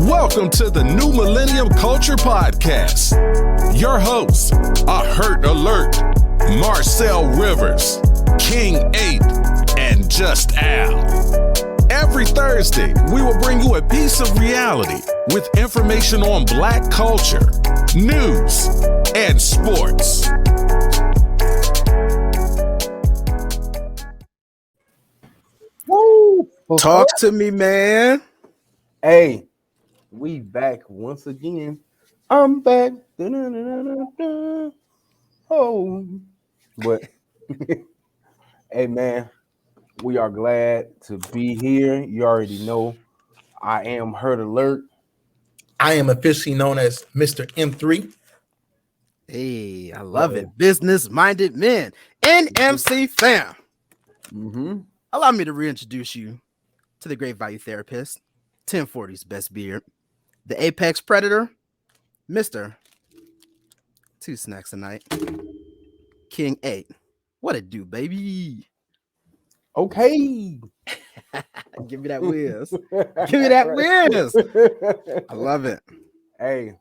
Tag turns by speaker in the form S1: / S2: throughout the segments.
S1: Welcome to the New Millennium Culture Podcast. Your hosts are Hurt Alert, Marcel Rivers, King 8, and Just Al. Every Thursday, we will bring you a piece of reality with information on Black culture, news, and sports.
S2: Woo! Talk to me, man.
S3: Hey, we back once again. I'm back. Da-da-da-da-da. Oh, but hey, man, we are glad to be here. You already know I am Hurt Alert.
S4: I am officially known as Mr. M3.
S2: Hey, I love it. Business-minded men. NMC fam. Allow me to reintroduce you to the Great Value Therapist, 1040's best beard, the Apex Predator, Mr. Two Snacks a Night, King 8. What it do, baby?
S3: Okay.
S2: Give me that whiz. Give me that whiz. I love it.
S3: Hey,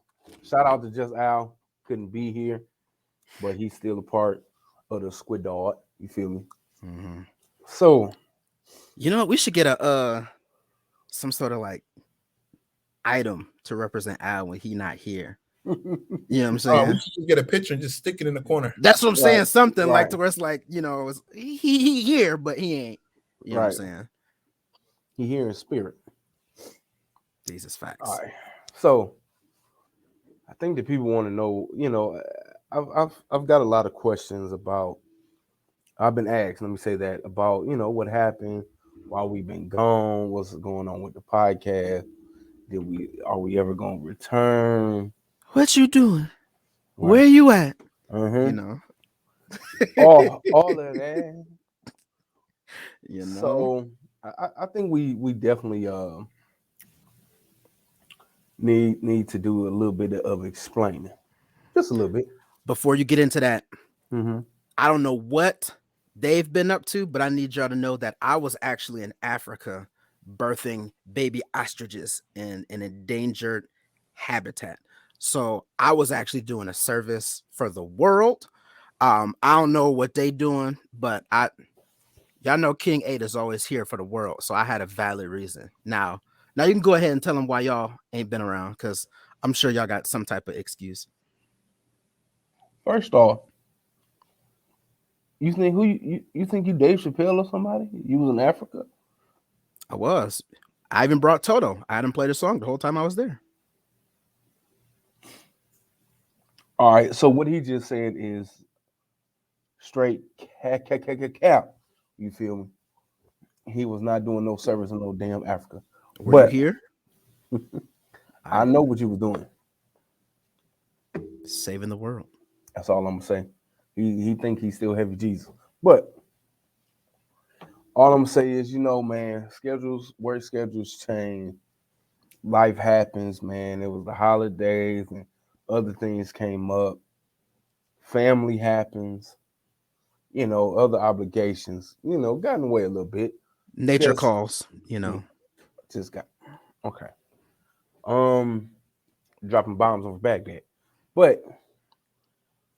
S3: shout out to Just Al. Couldn't be here, but he's still a part of the Squid Dog. You feel me?
S2: Mm-hmm.
S3: So,
S2: you know what? We should get a some sort of like item to represent Al when he not here. You know what I'm saying?
S4: We should just get a picture and just stick it in the corner.
S2: That's what I'm saying. Something like to where it's like, you know, it's, he here, but he ain't. You know what I'm saying?
S3: He here in spirit.
S2: These is facts.
S3: All right. So I think that people want to know, you know, I've got a lot of questions about. I've been asked, let me say that, about, you know, what happened while we've been gone, what's going on with the podcast, are we ever gonna return?
S2: What you doing? Right. Where you at? You know.
S3: all of that.
S2: You know.
S3: So I think we definitely need to do a little bit of explaining. Just a little bit.
S2: Before you get into that, I don't know what they've been up to, but I need y'all to know that I was actually in Africa birthing baby ostriches in an endangered habitat. So I was actually doing a service for the world. I don't know what they doing, but y'all know King 8 is always here for the world. So I had a valid reason. Now you can go ahead and tell them why y'all ain't been around, because I'm sure y'all got some type of excuse.
S3: First off, you think you think you Dave Chappelle or somebody? You was in Africa?
S2: I was. I even brought Toto. I hadn't played a song the whole time I was there.
S3: All right. So what he just said is straight cap. You feel me? He was not doing no service in no damn Africa.
S2: Were you here?
S3: I know what you was doing.
S2: Saving the world.
S3: That's all I'm gonna say. He think he's still heavy Jesus. But all I'm gonna say is, you know, man, work schedules change. Life happens, man. It was the holidays and other things came up. Family happens, you know, other obligations, you know, got in the way a little bit.
S2: Nature calls, you know.
S3: Just got okay. Dropping bombs over Baghdad. But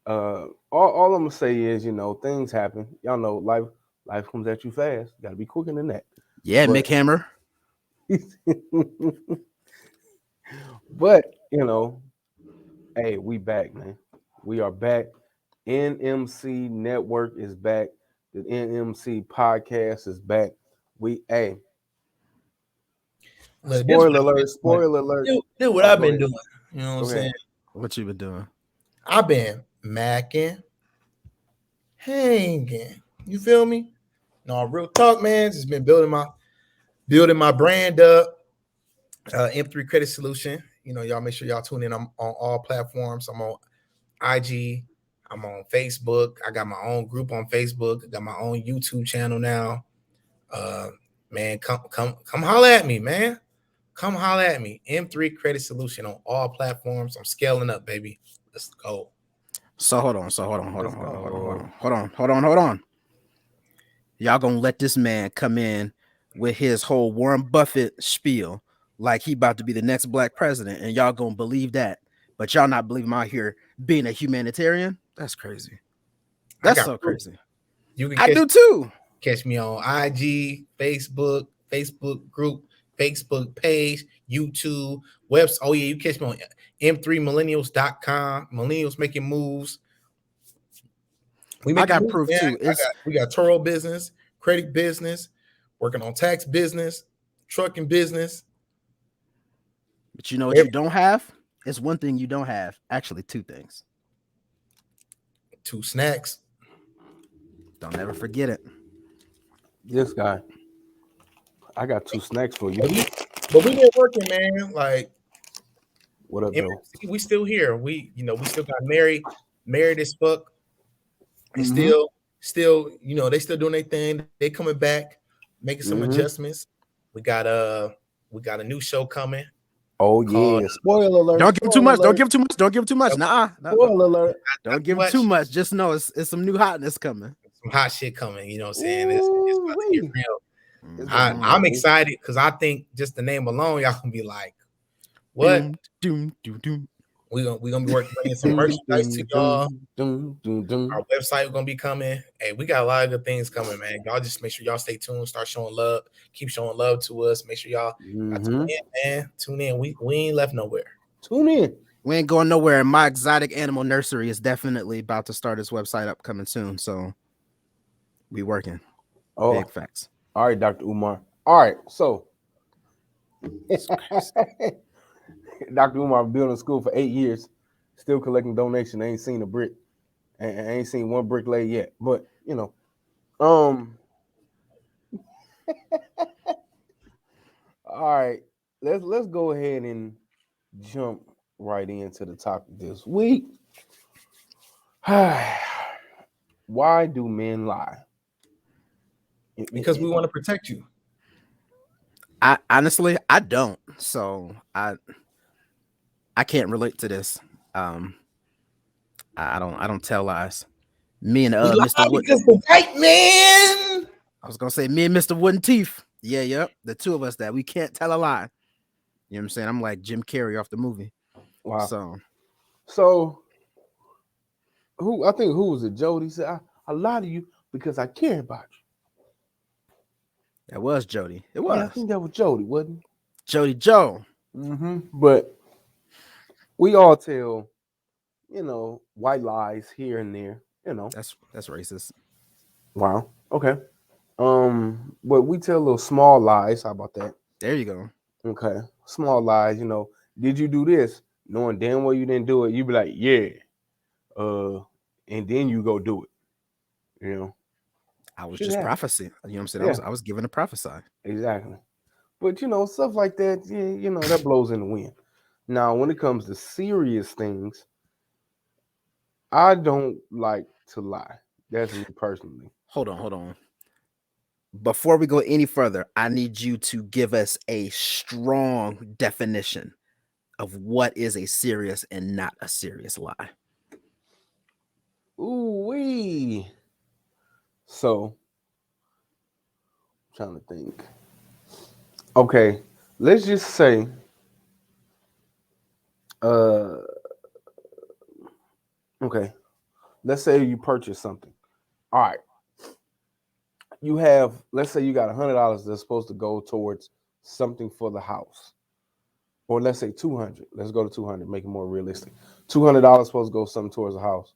S3: all I'm gonna say is, you know, things happen. Y'all know life comes at you fast. You gotta be quicker than that.
S2: Yeah, Mick Hammer.
S3: But you know, hey, we back, man. We are back. NMC Network is back. The NMC podcast is back. Spoiler alert.
S4: Do what I've been doing. You know what I'm saying?
S2: What you been doing?
S4: I've been macking, hanging. You feel me? No, real talk, man. Just been building my brand up. M3 Credit Solution. You know, y'all make sure y'all tune in. I'm on all platforms. I'm on IG. I'm on Facebook. I got my own group on Facebook. I got my own YouTube channel now. Man, come holler at me, man. Come holler at me. M3 Credit Solution on all platforms. I'm scaling up, baby. Let's go.
S2: So hold on. Y'all gonna let this man come in with his whole Warren Buffett spiel like he about to be the next black president, and y'all gonna believe that, but y'all not believe him out here being a humanitarian. That's crazy. That's so
S4: proof.
S2: crazy.
S4: You can
S2: I do too.
S4: Catch me on IG, Facebook group, Facebook page, YouTube, website. Oh yeah, you catch me on m3millennials.com. Millennials making moves.
S2: I got proof too.
S4: We got Toro business, credit business, working on tax business, trucking business.
S2: But you know what you don't have? It's one thing you don't have. Actually, two things.
S4: 2 snacks.
S2: Don't ever forget it.
S3: This guy. I got 2 snacks for you.
S4: But we been working, man. Like,
S3: what up, though?
S4: We still here. We still got married as fuck. And still, they still doing their thing. They coming back, making some adjustments. We got a new show coming.
S3: Oh yeah! Spoiler alert!
S2: Don't give too much. Don't give too much. Don't give too much. Nah.
S3: Spoiler alert!
S2: Don't give too much. Just know it's some new hotness coming.
S4: Some hot shit coming. You know what I'm saying? It's about to get real. I'm excited because I think just the name alone, y'all gonna be like, "What?"
S2: Doom.
S4: We gonna be bringing some merchandise to y'all. Our website gonna be coming. Hey, we got a lot of good things coming, man. Y'all just make sure y'all stay tuned. Start showing love. Keep showing love to us. Make sure y'all tune in, man. Tune in. We ain't left nowhere.
S3: Tune in.
S2: We ain't going nowhere. My exotic animal nursery is definitely about to start its website up coming soon. So we working.
S3: Oh,
S2: big facts.
S3: All right, Dr. Umar. All right, so Dr. Umar been in school for 8 years, still collecting donations. I ain't seen a brick, and I ain't seen one brick laid yet. But all right, let's go ahead and jump right into the topic this week. Why do men lie?
S4: Because we want to protect you.
S2: I honestly don't. So I can't relate to this. I don't tell lies. Me and Mr. Wood.
S4: Because the white man.
S2: I was gonna say me and Mr. Wooden Teeth. Yeah, yep. The two of us that we can't tell a lie. You know what I'm saying? I'm like Jim Carrey off the movie.
S3: Wow.
S2: So
S3: who was it? Jody said, I lie to you because I care about you.
S2: That was Jody. It was.
S3: Yeah, I think that was Jody, wasn't it?
S2: Jody Joe.
S3: But we all tell, white lies here and there.
S2: That's racist.
S3: Wow. Okay. But we tell little small lies. How about that?
S2: There you go.
S3: Okay. Small lies. Did you do this? Knowing damn well you didn't do it, you be like, yeah. And then you go do it.
S2: I was just prophecy. You know what I'm saying? Yeah. I was given a prophesy.
S3: Exactly. But stuff like that, that blows in the wind. Now, when it comes to serious things, I don't like to lie. That's me personally.
S2: Hold on. Before we go any further, I need you to give us a strong definition of what is a serious and not a serious lie.
S3: Ooh-wee. So, I'm trying to think. Okay, let's just say, let's say you purchase something. All right. Let's say you got $100 that's supposed to go towards something for the house. Or let's say 200. Let's go to 200, make it more realistic. $200 supposed to go something towards the house.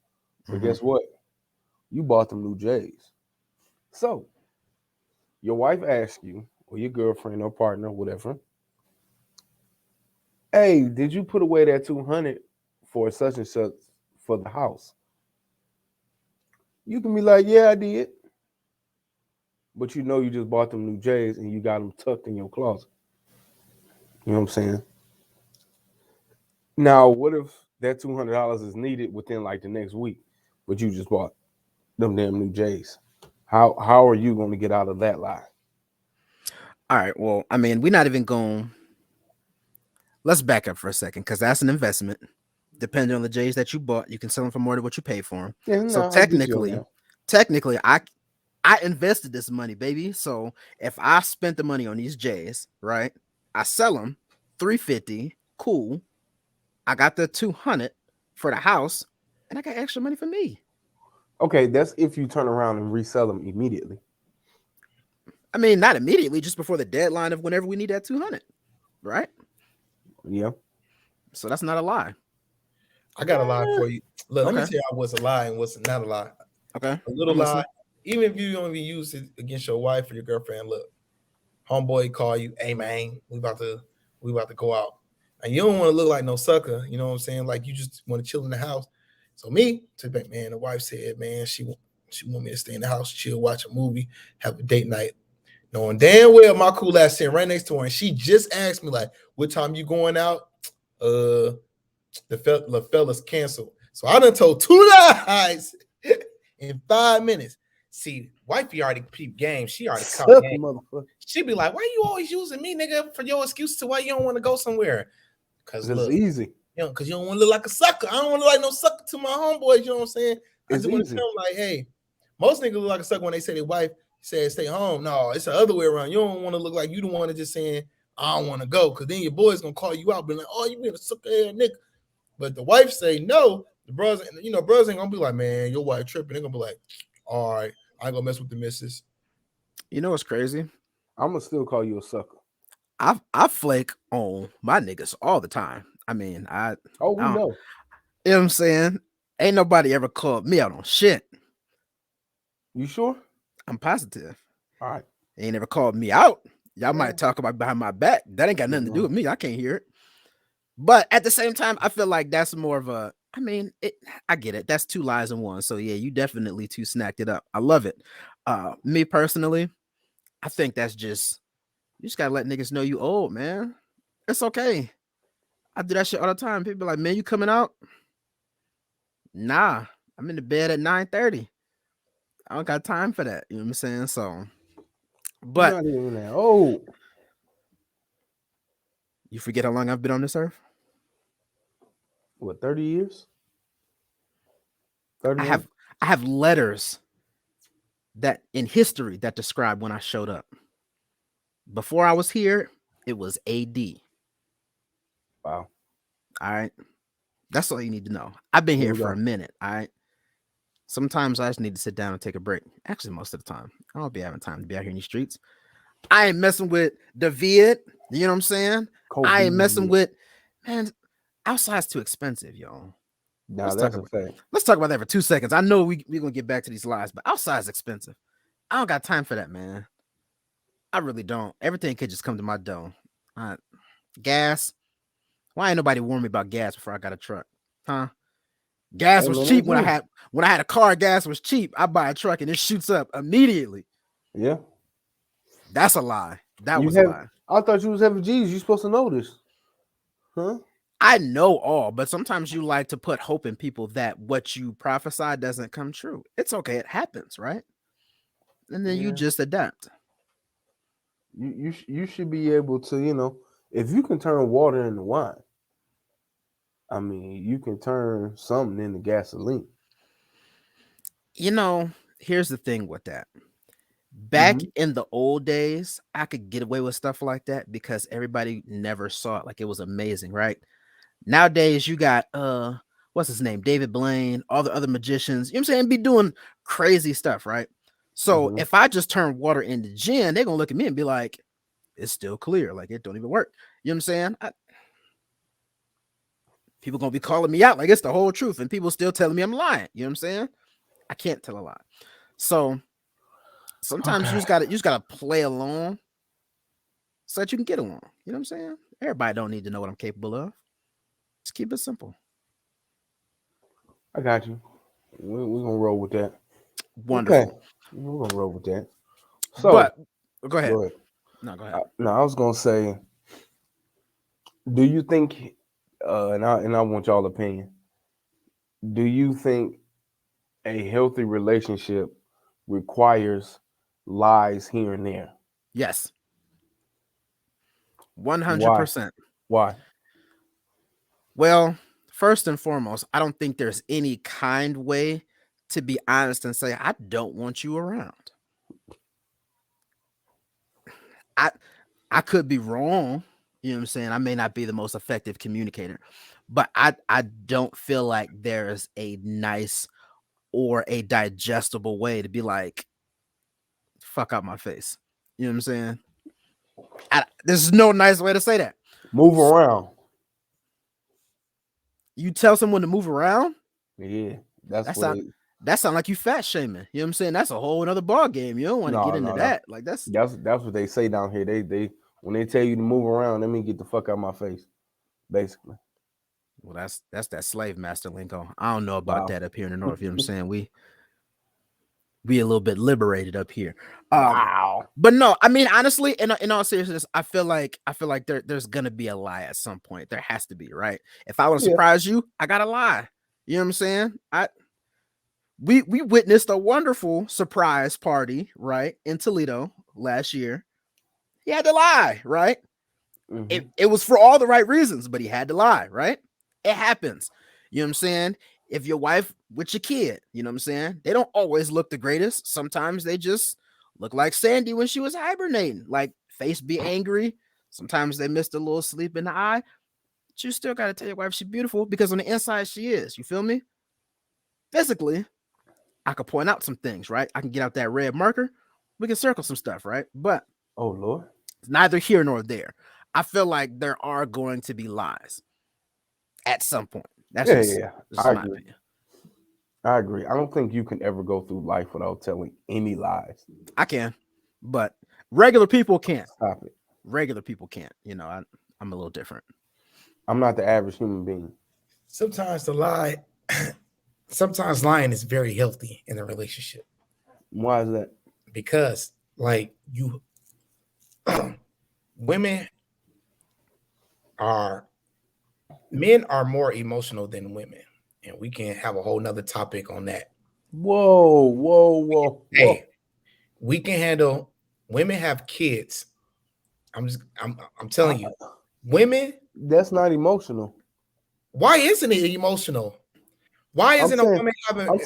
S3: But guess what? You bought them new J's. So, your wife asks you, or your girlfriend or partner, whatever, hey, did you put away that 200 for such and such for the house? You can be like, yeah, I did. But you just bought them new J's and you got them tucked in your closet. You know what I'm saying? Now, what if that $200 is needed within like the next week, but you just bought them damn new J's? How are you going to get out of that lie?
S2: All right. Well, I mean, we're not even going. Let's back up for a second because that's an investment. Depending on the J's that you bought, you can sell them for more than what you paid for them.
S3: Yeah,
S2: so technically, I invested this money, baby. So if I spent the money on these J's, right, I sell them, $350. Cool. I got the 200 for the house, and I got extra money for me.
S3: Okay, that's if you turn around and resell them immediately.
S2: I mean, not immediately, just before the deadline of whenever we need that 200, right?
S3: Yeah.
S2: So that's not a lie.
S4: I got a lie for you. Look, let me
S2: Okay.
S4: tell you what's a lie and what's not a lie.
S2: Okay.
S4: A little
S2: I'm
S4: lie,
S2: listening.
S4: even if you don't even use it against your wife or your girlfriend. Look, homeboy call you, hey man, we about to go out. And you don't want to look like no sucker, you know what I'm saying? Like you just want to chill in the house. So me, today, man, the wife said, man, she want me to stay in the house, chill, watch a movie, have a date night. Knowing damn well my cool ass sitting right next to her, and she just asked me, like, what time you going out? The fellas canceled. So I done told 2 lies in 5 minutes. See, wifey already peep game. She already caught game.
S3: Motherfucker.
S4: She be like, why you always using me, nigga, for your excuse to why you don't want to go somewhere? Because
S3: It's
S4: look,
S3: easy.
S4: because you don't want to look like a sucker. I don't want to look like no sucker to my homeboys, you know what I'm saying? I
S3: It's
S4: just want to
S3: easy.
S4: tell them, like, hey, most niggas look like a sucker when they say their wife said stay home. No, it's the other way around. You don't want to look like you the one that just saying, I don't want to go, because then your boy's going to call you out, be like, oh, you being a sucker ass nigga. But the wife say no, the brothers, brothers ain't gonna be like, man, your wife tripping. They're gonna be like, all right, I ain't gonna mess with the missus.
S2: You know what's crazy?
S3: I'm gonna still call you a sucker.
S2: I flake on my niggas all the time. I mean,
S3: We know.
S2: You know what I'm saying? Ain't nobody ever called me out on shit.
S3: You sure?
S2: I'm positive.
S3: All right.
S2: They ain't never called me out. Y'all might talk about behind my back. That ain't got nothing to do with me. I can't hear it. But at the same time, I feel like that's more of a, I mean, I get it. That's 2 lies in one. So yeah, you definitely too snacked it up. I love it. Me personally, I think that's just, you just gotta let niggas know you old, man. It's okay. I do that shit all the time. People be like, man, you coming out? Nah, I'm in the bed at 9:30. I don't got time for that. You know what I'm saying? So, but
S3: You're not even that old.
S2: You forget how long I've been on this earth?
S3: What, 30 years? 30
S2: I have letters that in history that describe when I showed up. Before I was here, it was AD.
S3: Wow.
S2: All right. That's all you need to know. I've been
S3: Here
S2: here
S3: we
S2: for
S3: go.
S2: a minute. All right. Sometimes I just need to sit down and take a break. Actually, most of the time, I don't be having time to be out here in these streets. I ain't messing with David. You know what I'm saying? I ain't messing with, man, outside's too expensive, y'all.
S3: Nah, that's a fact.
S2: Let's talk about that for 2 seconds. I know we're going to get back to these lies, but outside's expensive. I don't got time for that, man. I really don't. Everything could just come to my door. Gas. Why ain't nobody warned me about gas before I got a truck? Huh? Gas was cheap when I had a car. Gas was cheap. I buy a truck and it shoots up immediately.
S3: Yeah.
S2: That's a lie. That was a lie.
S3: I thought you was having G's. You supposed to know this. Huh?
S2: I know all, but sometimes you like to put hope in people that what you prophesy doesn't come true. It's okay. It happens, right? And then you just adapt.
S3: You should be able to, if you can turn water into wine, I mean, you can turn something into gasoline.
S2: Here's the thing with that. Back in the old days, I could get away with stuff like that because everybody never saw it like it was amazing, right? Nowadays, you got what's his name? David Blaine, all the other magicians, you know what I'm saying, be doing crazy stuff, right? So if I just turn water into gin, they're gonna look at me and be like, it's still clear, like it don't even work. You know what I'm saying? People gonna be calling me out like it's the whole truth, and people still telling me I'm lying. You know what I'm saying? I can't tell a lie. So sometimes you just gotta play along so that you can get along. You know what I'm saying? Everybody don't need to know what I'm capable of. Just keep it simple.
S3: I got you. We're gonna roll with that.
S2: Wonderful.
S3: Okay. We're gonna roll with that. So,
S2: but go ahead. No, go ahead.
S3: I was gonna say, do you think? And I want y'all opinion. Do you think a healthy relationship requires lies here and there?
S2: Yes. 100%.
S3: Why?
S2: Well, first and foremost, I don't think there's any kind way to be honest and say, I don't want you around. I could be wrong. You know You know what I'm saying? I may not be the most effective communicator, but I don't feel like there's a nice or a digestible way to be like, fuck out my face. You know what I'm saying? There's no nice way to say that.
S3: Move around.
S2: You tell someone to move around?
S3: Yeah, that
S2: sound like you fat shaming. You know what I'm saying? That's a whole other ball game. You don't want to get into that. Like that's
S3: what they say down here. They when they tell you to move around, let me get the fuck out of my face, basically.
S2: Well, that's that slave master lingo. I don't know about that up here in the north. You know what I'm saying? We a little bit liberated up here.
S3: Wow.
S2: But no, I mean, honestly, in all seriousness, I feel like there's gonna be a lie at some point. There has to be, right? If I want to surprise you, I gotta lie. You know what I'm saying? We witnessed a wonderful surprise party, right, in Toledo last year. He had to lie, right?
S3: Mm-hmm.
S2: It was for all the right reasons, but he had to lie, right? It happens. You know what I'm saying? If your wife with your kid, you know what I'm saying? They don't always look the greatest. Sometimes they just look like Sandy when she was hibernating, like face be angry. Sometimes they missed a little sleep in the eye. But you still got to tell your wife she's beautiful because on the inside she is. You feel me? Physically, I could point out some things, right? I can get out that red marker. We can circle some stuff, right? But
S3: oh Lord,
S2: it's neither here nor there. I feel like there are going to be lies at some point. That's just my opinion.
S3: I agree. I don't think you can ever go through life without telling any lies.
S2: I can, but regular people can't.
S3: Stop it.
S2: Regular people can't. You know, I'm a little different.
S3: I'm not the average human being.
S4: Sometimes lying is very healthy in a relationship.
S3: Why is that?
S4: Because like men are more emotional than women, and we can have a whole nother topic on that.
S3: Whoa.
S4: Hey, we can handle. Women have kids. I'm telling you, women.
S3: That's not emotional.
S4: Why isn't it emotional? Why isn't a woman having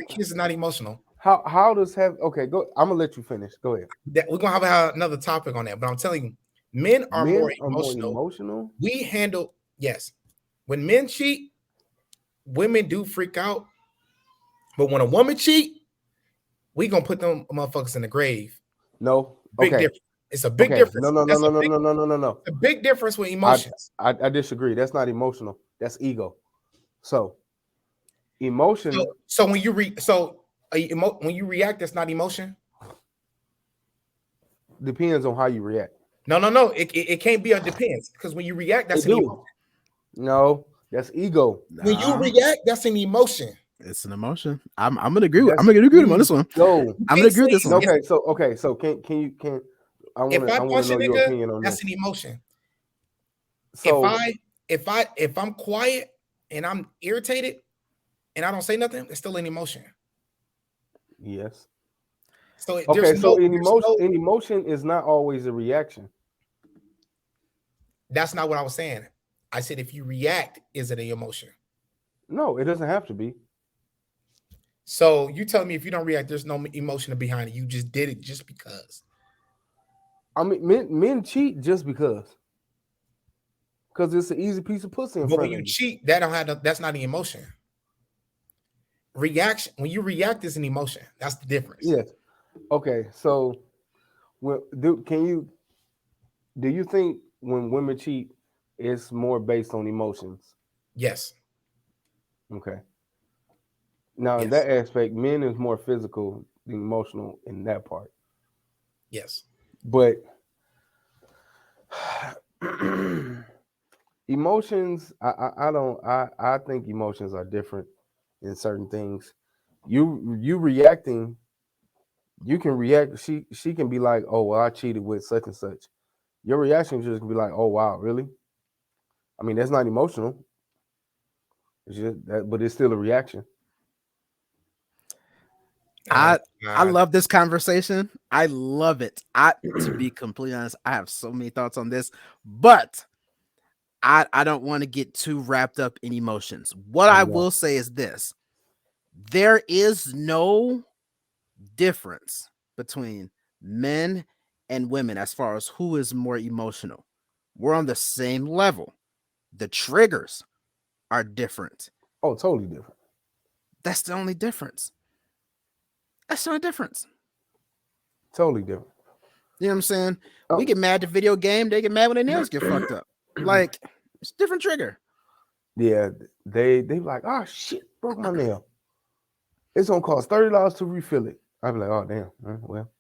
S4: kids is not emotional?
S3: How does have okay? Go. I'm gonna let you finish. Go ahead.
S4: We're gonna have another topic on that, but I'm telling you, men are more emotional. We handle when men cheat, women do freak out, but when a woman cheat, we gonna put them motherfuckers in the grave.
S3: No,
S4: big difference. It's a big difference.
S3: No.
S4: A big difference with emotions.
S3: I disagree. That's not emotional. That's ego. So, emotion.
S4: So when you when you react, that's not emotion.
S3: Depends on how you react.
S4: No. It can't be a depends because when you react, that's an emotion.
S3: No, that's ego.
S4: When you react, that's an emotion.
S2: It's an emotion. I'm gonna agree with. I'm gonna agree with him on this one. I'm gonna agree with this one.
S3: Okay. So can I want to know your opinion on
S4: that's
S3: this.
S4: An emotion.
S3: So
S4: if I'm quiet and I'm irritated and I don't say nothing, it's still an emotion.
S3: Yes.
S4: So
S3: an emotion is not always a reaction.
S4: That's not what I was saying. I said if you react, is it an emotion?
S3: No, it doesn't have to be.
S4: So you tell me if you don't react, there's no emotion behind it. You just did it just because.
S3: I mean, men cheat just because it's an easy piece of pussy.
S4: But when you cheat, that's not an emotion. Reaction, when you react, is an emotion. That's the difference.
S3: Yes. Okay. So, do you think when women cheat, it's more based on emotions?
S4: Yes.
S3: Okay. Now, in that aspect, men is more physical than emotional in that part.
S4: Yes.
S3: But emotions, I think emotions are different in certain things. You reacting, you can react. She can be like, oh, well, I cheated with such and such. Your reaction just can be like, oh, wow, really? I mean, that's not emotional. It's just that, but it's still a reaction.
S2: I love this conversation. I love it. To be completely honest, I have so many thoughts on this, but I don't want to get too wrapped up in emotions. What I will say is this: there is no difference between men and women as far as who is more emotional. We're on the same level. The triggers are different.
S3: Oh, totally different.
S2: That's the only difference. That's the only difference.
S3: Totally different.
S2: You know what I'm saying?
S3: Oh.
S2: We get mad at the video game. They get mad when their nails get fucked up. Like, it's a different trigger.
S3: Yeah, they like, oh shit, broke my nail. It's gonna cost $30 to refill it. I'd be like, oh damn, well.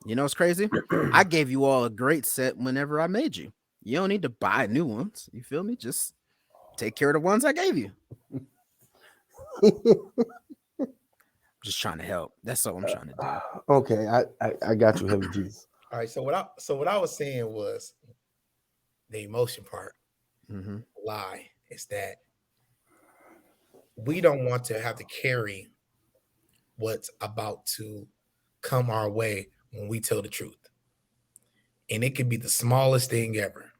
S2: You know what's crazy? I gave you all a great set whenever I made you. You don't need to buy new ones. You feel me? Just take care of the ones I gave you. Just trying to help. That's all I'm trying to do.
S3: Okay, I got you, Heavy Jesus.
S4: All right. So what I was saying was the emotion part.
S2: Mm-hmm.
S4: Lie is that we don't want to have to carry what's about to come our way when we tell the truth. And it could be the smallest thing ever.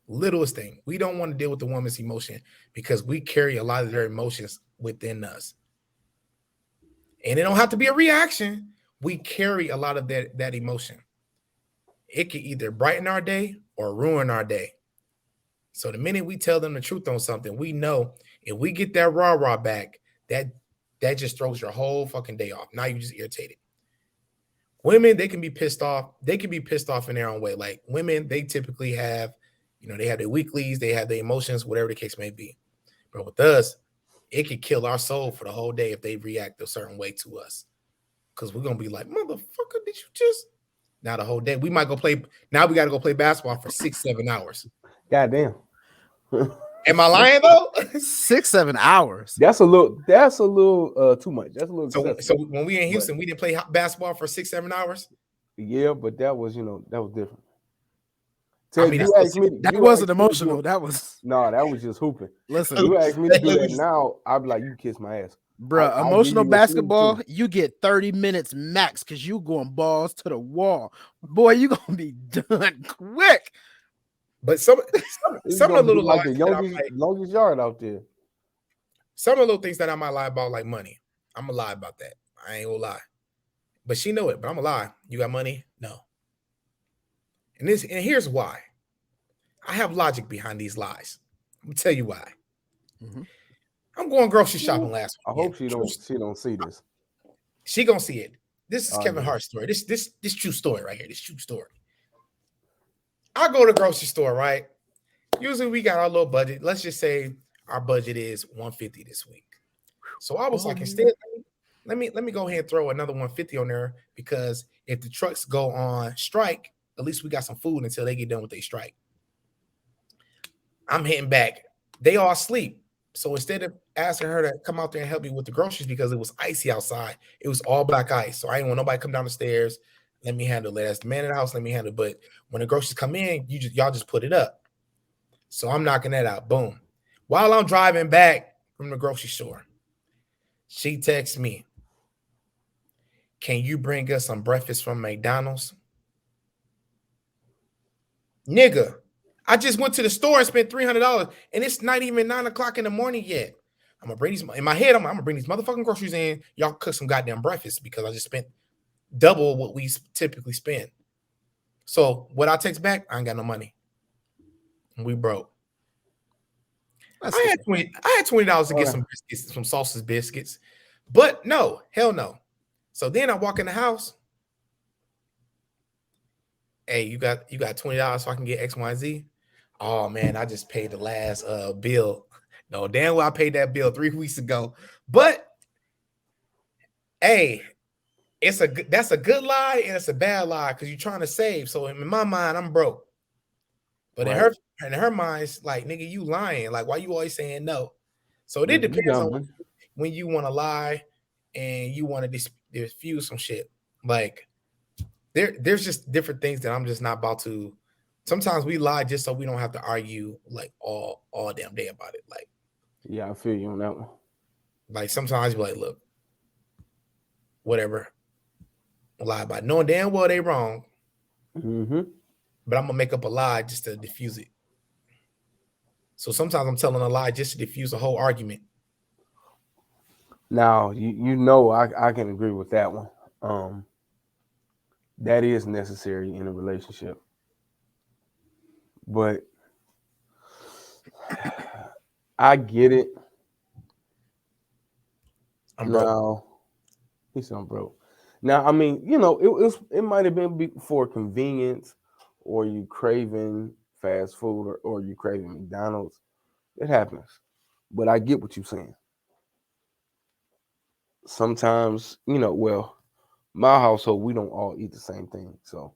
S4: Littlest thing. We don't want to deal with the woman's emotion because we carry a lot of their emotions within us. And it don't have to be a reaction. We carry a lot of that emotion. It can either brighten our day or ruin our day. So the minute we tell them the truth on something, we know if we get that rah-rah back, that just throws your whole fucking day off. Now you're just irritated. Women, they can be pissed off. They can be pissed off in their own way. Like women, they typically have, they have their weeklies, they have their emotions, whatever the case may be. But with us, it could kill our soul for the whole day if they react a certain way to us. Because we're going to be like, motherfucker, did you just... Now the whole day, we might go play. Now we got to go play basketball for 6-7 hours.
S3: Goddamn.
S4: Am I lying though?
S2: 6-7 hours.
S3: That's a little too much. That's a little.
S4: So when we in Houston, we didn't play basketball for 6-7 hours.
S3: Yeah, but that was different.
S2: That wasn't emotional. That was
S3: that was just hooping.
S2: Listen,
S3: you ask me to do that now, I'd be like, you kiss my ass.
S2: Bro, emotional basketball, you get 30 minutes max because you going balls to the wall. Boy, you gonna be done quick.
S4: But some of the little
S3: like the longest yard out there.
S4: Some of the little things that I might lie about, like money. I'm gonna lie about that. I ain't gonna lie. But she know it, but I'm gonna lie. You got money? No. And here's why. I have logic behind these lies. I'm gonna tell you why. Mm-hmm. I'm going grocery shopping last week.
S3: I hope she don't see this.
S4: She gonna see it. This is Kevin Hart's story. This true story right here. This true story. I go to the grocery store, right? Usually we got our little budget. Let's just say our budget is $150 this week. So I was like, instead, let me go ahead and throw another $150 on there because if the trucks go on strike, at least we got some food until they get done with their strike. I'm hitting back. They all asleep. So instead of asking her to come out there and help me with the groceries because it was icy outside, it was all black ice. So I didn't want nobody to come down the stairs. Let me handle it. As the man in the house, let me handle it. But when the groceries come in, y'all just put it up. So I'm knocking that out. Boom. While I'm driving back from the grocery store, she texts me, can you bring us some breakfast from McDonald's? Nigga, I just went to the store and spent $300 and it's not even 9 o'clock in the morning yet. I'm gonna bring these in my head. I'm gonna bring these motherfucking groceries in. Y'all cook some goddamn breakfast because I just spent double what we typically spend. So what I text back, I ain't got no money. And we broke. I had $20 to get some biscuits, some sausage biscuits, but no, hell no. So then I walk in the house. Hey, you got $20 so I can get X, Y, Z? Oh man, I just paid the last bill. No, damn well I paid that bill 3 weeks ago. But hey, that's a good lie and it's a bad lie because you're trying to save. So in my mind, I'm broke. But in her mind, it's like, nigga, you lying. Like, why you always saying no? So it depends on when you want to lie and you want to diffuse some shit. Like, there's just different things that I'm just not about to. Sometimes we lie just so we don't have to argue like all damn day about it. Like,
S3: yeah, I feel you on that one.
S4: Like sometimes you're like, look, whatever, lie about knowing damn well they wrong.
S3: Mm-hmm.
S4: But I'm gonna make up a lie just to diffuse it. So sometimes I'm telling a lie just to diffuse a whole argument.
S3: Now I can agree with that one. That is necessary in a relationship. But I get it.
S4: I'm broke.
S3: Now, he said I'm broke. Now, I mean, you know, it might have been for convenience, or you craving fast food, or you craving McDonald's. It happens. But I get what you're saying. Sometimes, you know, well, my household, we don't all eat the same thing. So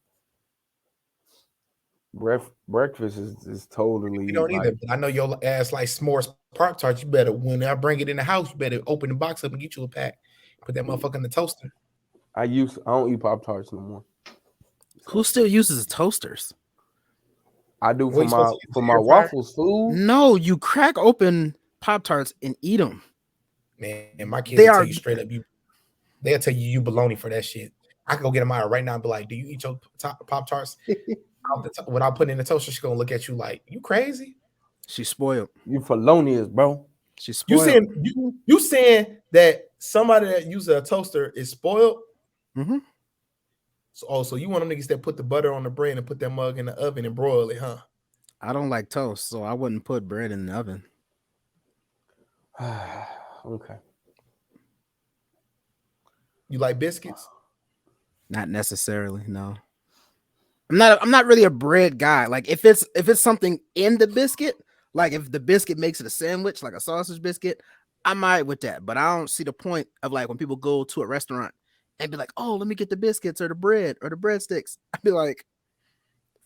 S3: breakfast is totally
S4: You don't either.
S3: like,
S4: But I know your ass like s'mores Pop Tarts. You better, when I bring it in the house, you better open the box up and get you a pack. Put that motherfucker in the toaster.
S3: I don't eat Pop Tarts no more.
S2: Who still uses toasters?
S3: I do
S4: What you supposed to use,
S3: for
S4: the
S3: my
S4: air fryer?
S3: waffles food.
S2: No, you crack open Pop-Tarts and eat them.
S4: Man, my kids
S2: They
S4: will tell
S2: are
S4: you straight up, they'll tell you baloney for that shit. I can go get them out right now and be like, do you eat your Pop Tarts without putting in the toaster? She's gonna look at you like, you crazy?
S2: she's spoiled.
S3: You felonious, bro.
S2: She's
S4: You
S2: spoiled.
S4: saying you saying that somebody that uses a toaster is spoiled?
S2: Mm-hmm.
S4: So you want them niggas that put the butter on the bread and put that mug in the oven and broil it, huh?
S2: I don't like toast, so I wouldn't put bread in the oven.
S3: Okay.
S4: You like biscuits?
S2: Not necessarily, no. I'm not really a bread guy. Like if it's something in the biscuit, like if the biscuit makes it a sandwich, like a sausage biscuit, I might with that. But I don't see the point of like when people go to a restaurant and be like, oh, let me get the biscuits or the bread or the breadsticks. I'd be like,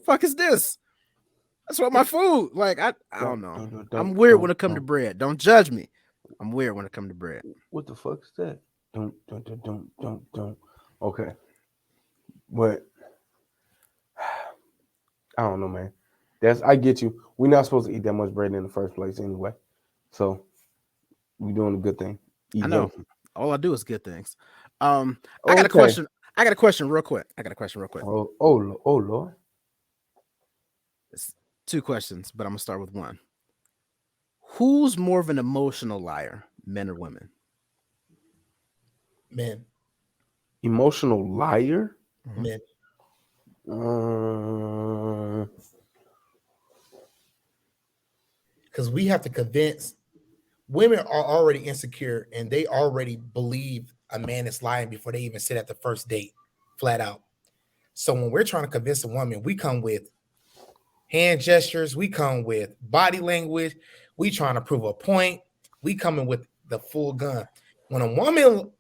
S2: fuck is this? That's what my food. Like I don't know. I'm weird when it comes to bread. Don't judge me. I'm weird when it comes to bread.
S3: What the fuck is that? Don't. Okay. But I don't know, man. I get you. We're not supposed to eat that much bread in the first place anyway. So we're doing a good thing. Eat
S2: I know.
S3: healthy.
S2: All I do is good things. I got a question. I got a question real quick.
S3: Oh Lord.
S2: It's 2 questions, but I'm gonna start with one. Who's more of an emotional liar, men or women?
S4: Men.
S3: Emotional liar?
S4: Men. Because we have to convince women are already insecure and they already believe a man is lying before they even sit at the first date, flat out. So when we're trying to convince a woman, we come with hand gestures, we come with body language, we trying to prove a point, we coming with the full gun. When a woman,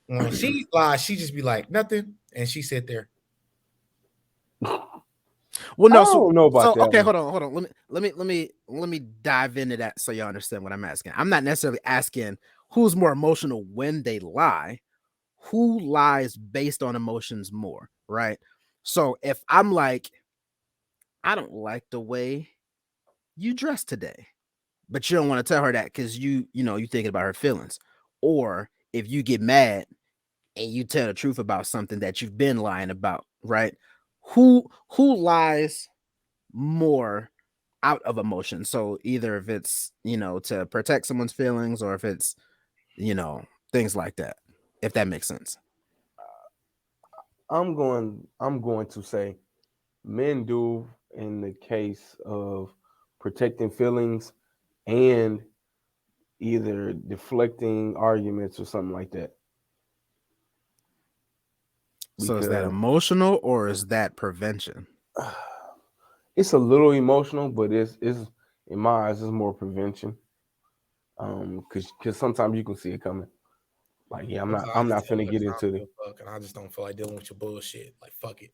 S4: when she lies, she just be like nothing, and she sit there.
S2: Well, no,
S3: I don't know about that.
S2: Okay, hold on. Let me dive into that so you understand what I'm asking. I'm not necessarily asking who's more emotional when they lie. Who lies based on emotions more, right? So if I'm like, I don't like the way you dress today, but you don't want to tell her that because you thinking about her feelings, or if you get mad and you tell the truth about something that you've been lying about, right? Who lies more out of emotion? So either if it's to protect someone's feelings, or if it's things like that, if that makes sense.
S3: I'm going to say men do in the case of protecting feelings and either deflecting arguments or something like that.
S2: So is that emotional or is that prevention?
S3: It's a little emotional, but it's in my eyes, it's more prevention. Because sometimes you can see it coming. Like, yeah, I'm not finna get into it.
S4: And I just don't feel like dealing with your bullshit. Like, fuck it.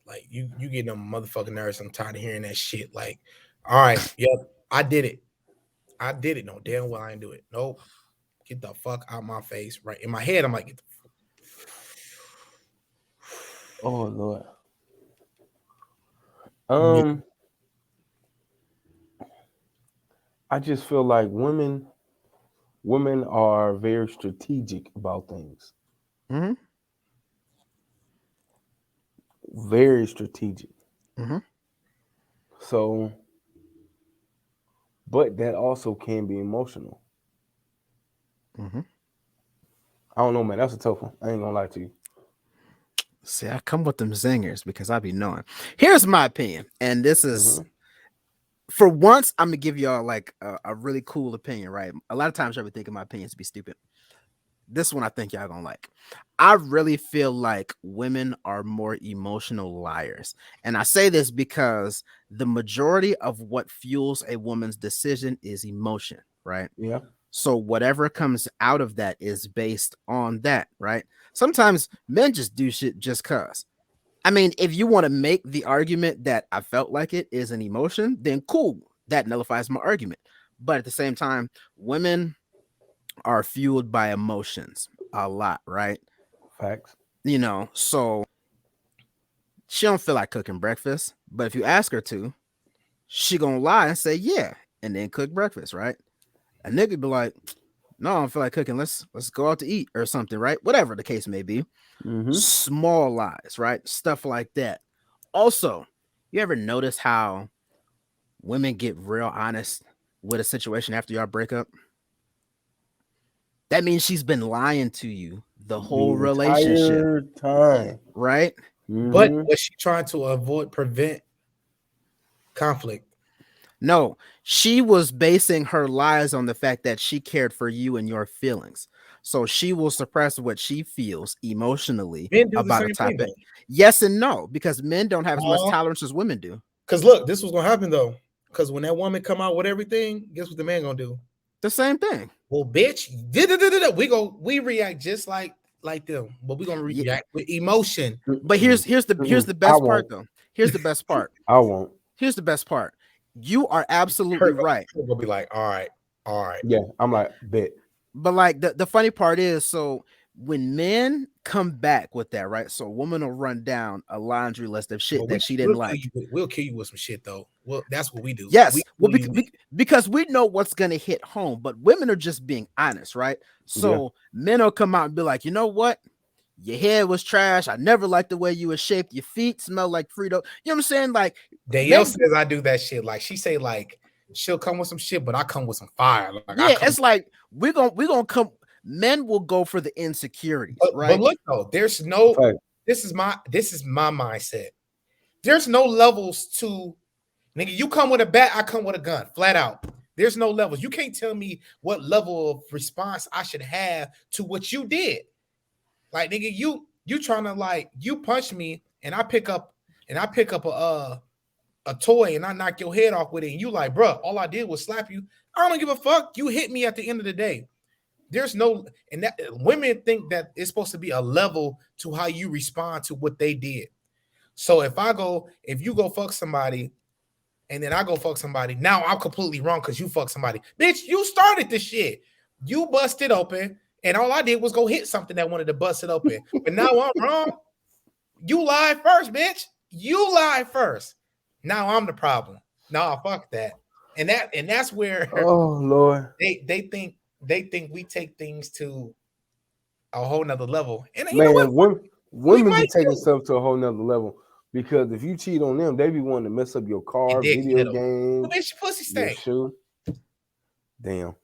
S4: Like, you getting on motherfucking nerves. I'm tired of hearing that shit. Like, all right, yep, I did it. No, damn well I didn't do it. Nope. Get the fuck out my face. Right in my head, I'm like, get the fuck.
S3: Oh Lord. I just feel like women are very strategic about things.
S2: Mm-hmm.
S3: Very strategic.
S2: Mm-hmm.
S3: So, but that also can be emotional.
S2: Mm-hmm.
S3: I don't know, man. That's a tough one. I ain't gonna lie to you.
S2: See, I come with them zingers because I be knowing. Here's my opinion, and this is for once, I'm gonna give y'all like a really cool opinion, right? A lot of times, I would think my opinions to be stupid. This one, I think y'all gonna like. I really feel like women are more emotional liars, and I say this because the majority of what fuels a woman's decision is emotion, right?
S3: Yeah.
S2: So whatever comes out of that is based on that, right? Sometimes men just do shit just cause. I mean, if you want to make the argument that I felt like it is an emotion, then cool. That nullifies my argument. But at the same time, women are fueled by emotions a lot, right?
S3: Facts.
S2: You know, so she don't feel like cooking breakfast, but if you ask her to, she gonna lie and say yeah, and then cook breakfast, right? A nigga be like, no, I don't feel like cooking. Let's go out to eat or something, right? Whatever the case may be.
S3: Mm-hmm.
S2: Small lies, right? Stuff like that. Also, you ever notice how women get real honest with a situation after y'all break up? That means she's been lying to you the whole relationship,
S3: entire time,
S2: right?
S3: Mm-hmm.
S4: But was she trying to prevent conflict?
S2: No, she was basing her lies on the fact that she cared for you and your feelings. So she will suppress what she feels emotionally about a topic. Yes and no, because men don't have as much tolerance as women do.
S4: Because look, this was gonna happen though. Because when that woman come out with everything, guess what the man gonna do?
S2: The same thing.
S4: Well, bitch, we react just like them, but we're gonna react with emotion.
S2: But here's the best part though. Here's the best part.
S3: I won't.
S2: Here's the best part. You are absolutely right.
S4: We'll be like, all right.
S3: Yeah, I'm like, bet.
S2: But like the funny part is, so when men come back with that, right? So a woman will run down a laundry list of shit that she didn't like.
S4: We'll kill you with some shit though. Well, that's what we do.
S2: Yes, because we know what's gonna hit home, but women are just being honest, right? So men will come out and be like, you know what? Your hair was trash. I never liked the way you were shaped. Your feet smell like Frito. You know what I'm saying? Like
S4: Danielle says I do that shit. Like she say, like she'll come with some shit, but I come with some fire. Like,
S2: yeah, it's like we're gonna come. Men will go for the insecurities, right?
S4: But look though, there's no.
S3: Right.
S4: This is my mindset. There's no levels to, nigga. You come with a bat, I come with a gun. Flat out. There's no levels. You can't tell me what level of response I should have to what you did. Like, nigga, you trying to, like, you punch me and I pick up a toy and I knock your head off with it, and you like, bro, all I did was slap you. I don't give a fuck. You hit me at the end of the day. There's no, and that women think that it's supposed to be a level to how you respond to what they did. So if you go fuck somebody and then I go fuck somebody, now I'm completely wrong because you fuck somebody. Bitch, you started the shit. You busted open. And all I did was go hit something that wanted to bust it open. But now I'm wrong. You lied first, bitch. You lied first. Now I'm the problem. Nah, fuck that. And that's where
S3: Lord.
S4: They think we take things to a whole nother level. And
S3: man, women be taking stuff to a whole nother level, because if you cheat on them, they be wanting to mess up your car, video games.
S4: What makes your pussy stink?
S3: Damn.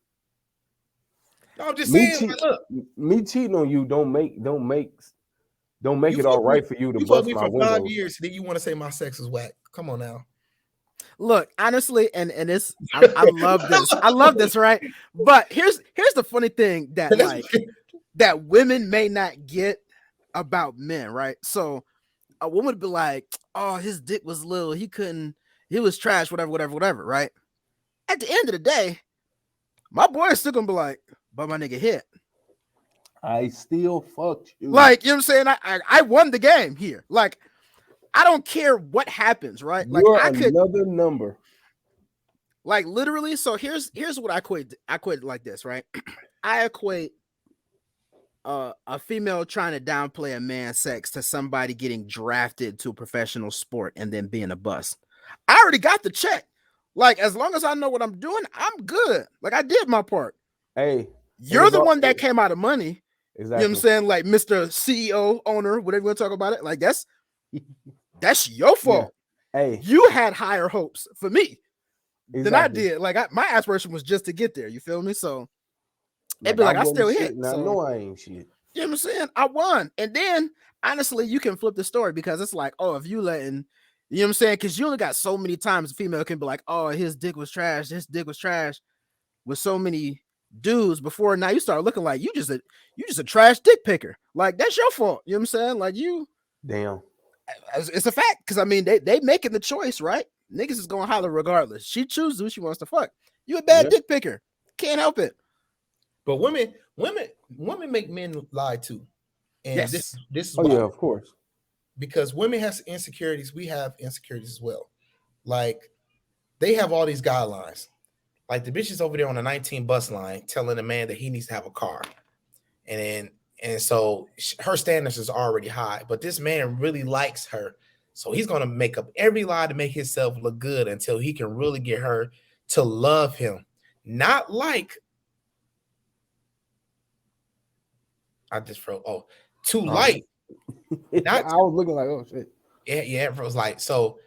S4: I'm just saying, look,
S3: me cheating on you don't make it all right for you to bust my windows.
S4: 5 years, then you want to say my sex is whack? Come on now.
S2: Look, honestly, and it's I love this. I love this, right? But here's the funny thing that like that women may not get about men, right? So a woman would be like, "Oh, his dick was little. He was trash, whatever," right? At the end of the day, my boy is still gonna be like, but my nigga hit.
S3: I still fucked you.
S2: Like, you know what I'm saying? I won the game here. Like, I don't care what happens, right? Like,
S3: you're another number.
S2: Like, literally. So here's what I equate like this, right? I equate a female trying to downplay a man's sex to somebody getting drafted to a professional sport and then being a bust. I already got the check. Like, as long as I know what I'm doing, I'm good. Like, I did my part.
S3: Hey,
S2: you're the one that came out of money.
S3: Exactly.
S2: You know what I'm saying? Like, Mr. CEO, owner, whatever you want to talk about it. Like, that's your fault.
S3: Yeah. Hey,
S2: you had higher hopes for me than I did. Like, my aspiration was just to get there. You feel me? So it'd be like, I still hit.
S3: Now,
S2: so,
S3: I know I ain't shit.
S2: You know what I'm saying? I won. And then, honestly, you can flip the story, because it's like, oh, if you letting, You know what I'm saying? Because you only got so many times a female can be like, oh, his dick was trash, with so many dudes before now you start looking like you just a trash dick picker. Like, that's your fault. You know what I'm saying? Like,
S3: Damn.
S2: it's a fact. Because I mean, they making the choice, right? Niggas is gonna holler regardless. She chooses who she wants to fuck. You a bad dick picker. Can't help it.
S4: But women make men lie too. And
S2: Yes.
S4: this is
S3: why. Yeah, of course.
S4: Because women have insecurities, we have insecurities as well. Like, they have all these guidelines. Like, the bitch is over there on the 19 bus line telling a man that he needs to have a car. And so her standards is already high, but this man really likes her. So he's going to make up every lie to make himself look good until he can really get her to love him. Not like, I just froze. Oh, too light.
S3: I was looking like, oh shit.
S4: Yeah, it was like, so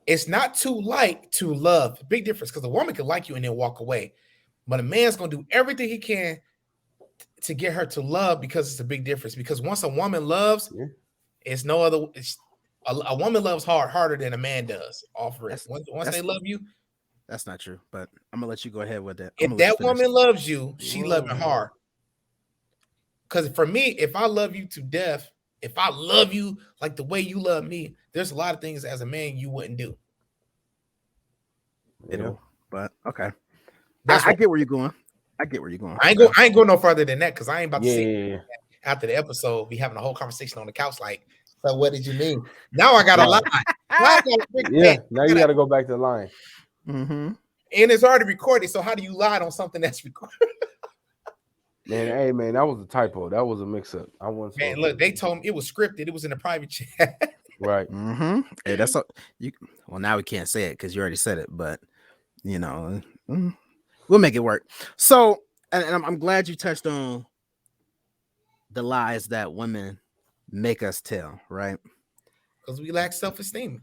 S4: it's not too light to love. Big difference, because a woman can like you and then walk away, but a man's gonna do everything he can to get her to love, because it's a big difference. Because once a woman loves, it's no other. A woman loves harder than a man does. Once they love you,
S2: that's not true. But I'm gonna let you go ahead with that.
S4: If that woman loves you, she loving hard. Because for me, if I love you to death, if I love you like the way you love me, there's a lot of things as a man you wouldn't do.
S2: But okay, I get where you're going. I
S4: ain't going no further than that, because I ain't about to see after the episode be having a whole conversation on the couch like, so what did you mean? Now I got a lie.
S3: Now you got to go back to the line.
S2: Mm-hmm.
S4: And it's already recorded. So how do you lie on something that's recorded?
S3: Man, hey man, that was a typo. That was a mix-up. I wasn't.
S4: Man, look, they told me it was scripted. It was in a private chat.
S3: Right.
S2: Mm-hmm. Hey, that's well, now we can't say it because you already said it, but we'll make it work. So, and I'm glad you touched on the lies that women make us tell, right?
S4: Because we lack self-esteem.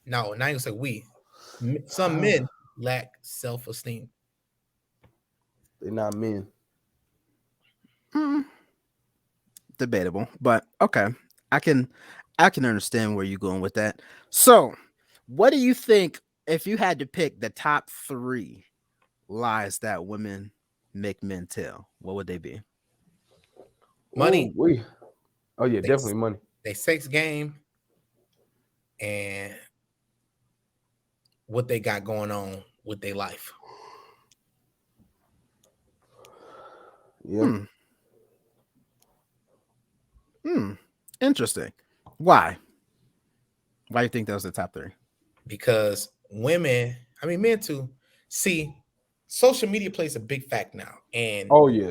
S4: No, not even say we. Some men lack self-esteem.
S3: They're not men.
S2: Debatable, but okay. I can understand where you're going with that. So, what do you think if you had to pick the top 3 lies that women make men tell? What would they be?
S4: Money.
S3: Definitely money.
S4: They sex game and what they got going on with their life.
S3: Yeah.
S2: Interesting. Why? Why do you think those are the top 3?
S4: Because women, I mean men too, see, social media plays a big fact now. And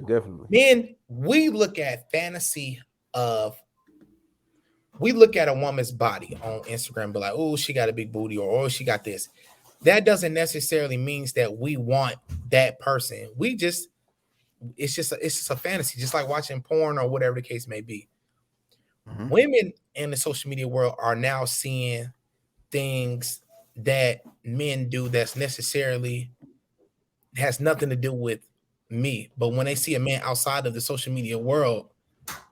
S3: definitely.
S4: Men, we look at we look at a woman's body on Instagram, be like, oh, she got a big booty, or oh, she got this. That doesn't necessarily means that we want that person. It's just a fantasy, just like watching porn or whatever the case may be. Mm-hmm. Women in the social media world are now seeing things that men do that's necessarily has nothing to do with me. But when they see a man outside of the social media world,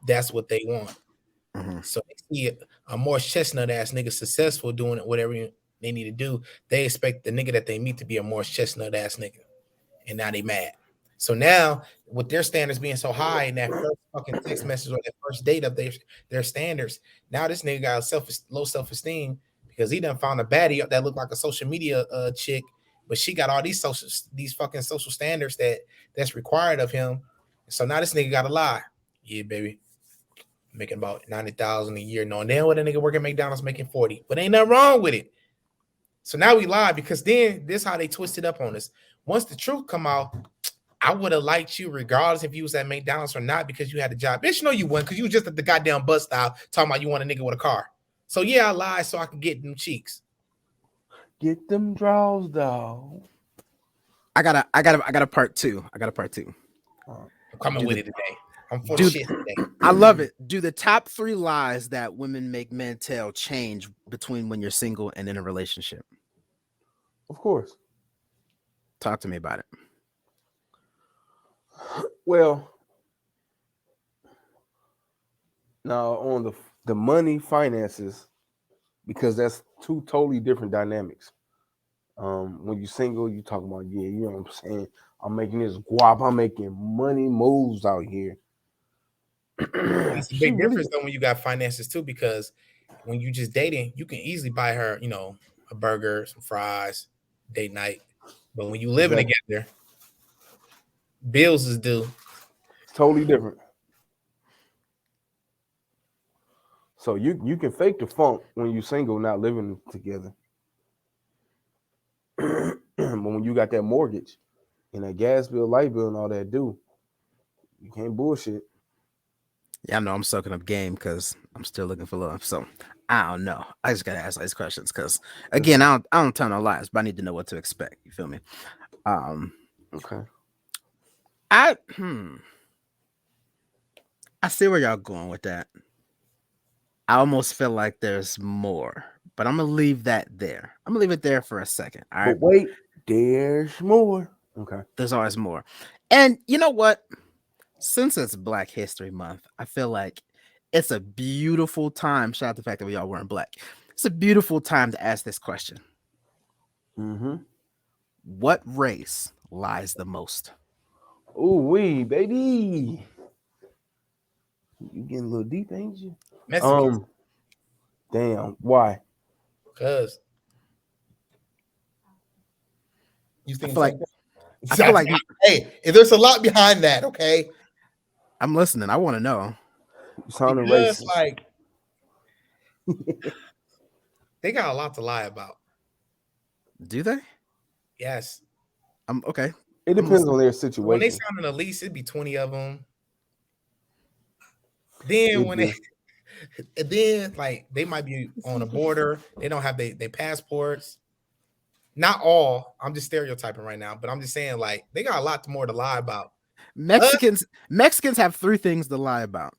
S4: that's what they want. Mm-hmm. So they see a more chestnut ass nigga successful doing it, whatever they need to do. They expect the nigga that they meet to be a more chestnut ass nigga. And now they mad. So now, with their standards being so high in that first fucking text message or that first date of their standards, now this nigga got low self-esteem because he done found a baddie that looked like a social media chick, but she got all these fucking social standards that's required of him. So now this nigga got to lie. Yeah, baby, making about $90,000 a year. Knowing damn what a nigga working at McDonald's making 40, but ain't nothing wrong with it. So now we lie because then this how they twisted up on us. Once the truth come out, I would have liked you regardless if you was at McDonald's or not because you had a job. Bitch, no, you wouldn't because you was just at the goddamn bus stop talking about you want a nigga with a car. So yeah, I lied so I can get them cheeks.
S3: Get them draws, dog.
S2: I got a part 2.
S4: I'm coming with it today. I'm full of shit today.
S2: I love it. Do the top 3 lies that women make men tell change between when you're single and in a relationship?
S3: Of course.
S2: Talk to me about it.
S3: Well, now on the money finances, because that's two totally different dynamics. When you single, you talk about, yeah, you know what I'm saying? I'm making this guap, I'm making money moves out here.
S4: It's a big difference though when you got finances too, because when you just dating, you can easily buy her, a burger, some fries, date night. But when you living together, bills is due.
S3: It's totally different. So you can fake the funk when you single, not living together. But when you got that mortgage and that gas bill, light bill, and all that due, you can't bullshit.
S2: Yeah, I know I'm soaking up game because I'm still looking for love. So I don't know. I just gotta ask these questions because again, I don't tell no lies, but I need to know what to expect. You feel me?
S3: Okay.
S2: I see where y'all going with that. I almost feel like there's more, but I'm gonna leave that there. I'm gonna leave it there for a second. All right.
S3: But wait, there's more. Okay.
S2: There's always more. And you know what? Since it's Black History Month, I feel like it's a beautiful time. Shout out the fact that we all wearing black. It's a beautiful time to ask this question.
S3: Mm-hmm.
S2: What race lies the most?
S3: Ooh wee, baby. You getting a little deep, ain't you?
S4: Mexicans.
S3: Damn. Why?
S4: Because you think
S2: I feel like
S4: hey, there's a lot behind that, okay?
S2: I'm listening. I want to know.
S3: You sounding
S4: Because
S3: racist.
S4: like they got a lot to lie about.
S2: Do they?
S4: Yes.
S2: I'm okay.
S3: It depends on their situation.
S4: When they sign a lease, it'd be 20 of them. Then then like they might be on a border, they don't have their passports. Not all. I'm just stereotyping right now, but I'm just saying like they got a lot more to lie about.
S2: Mexicans have three things to lie about.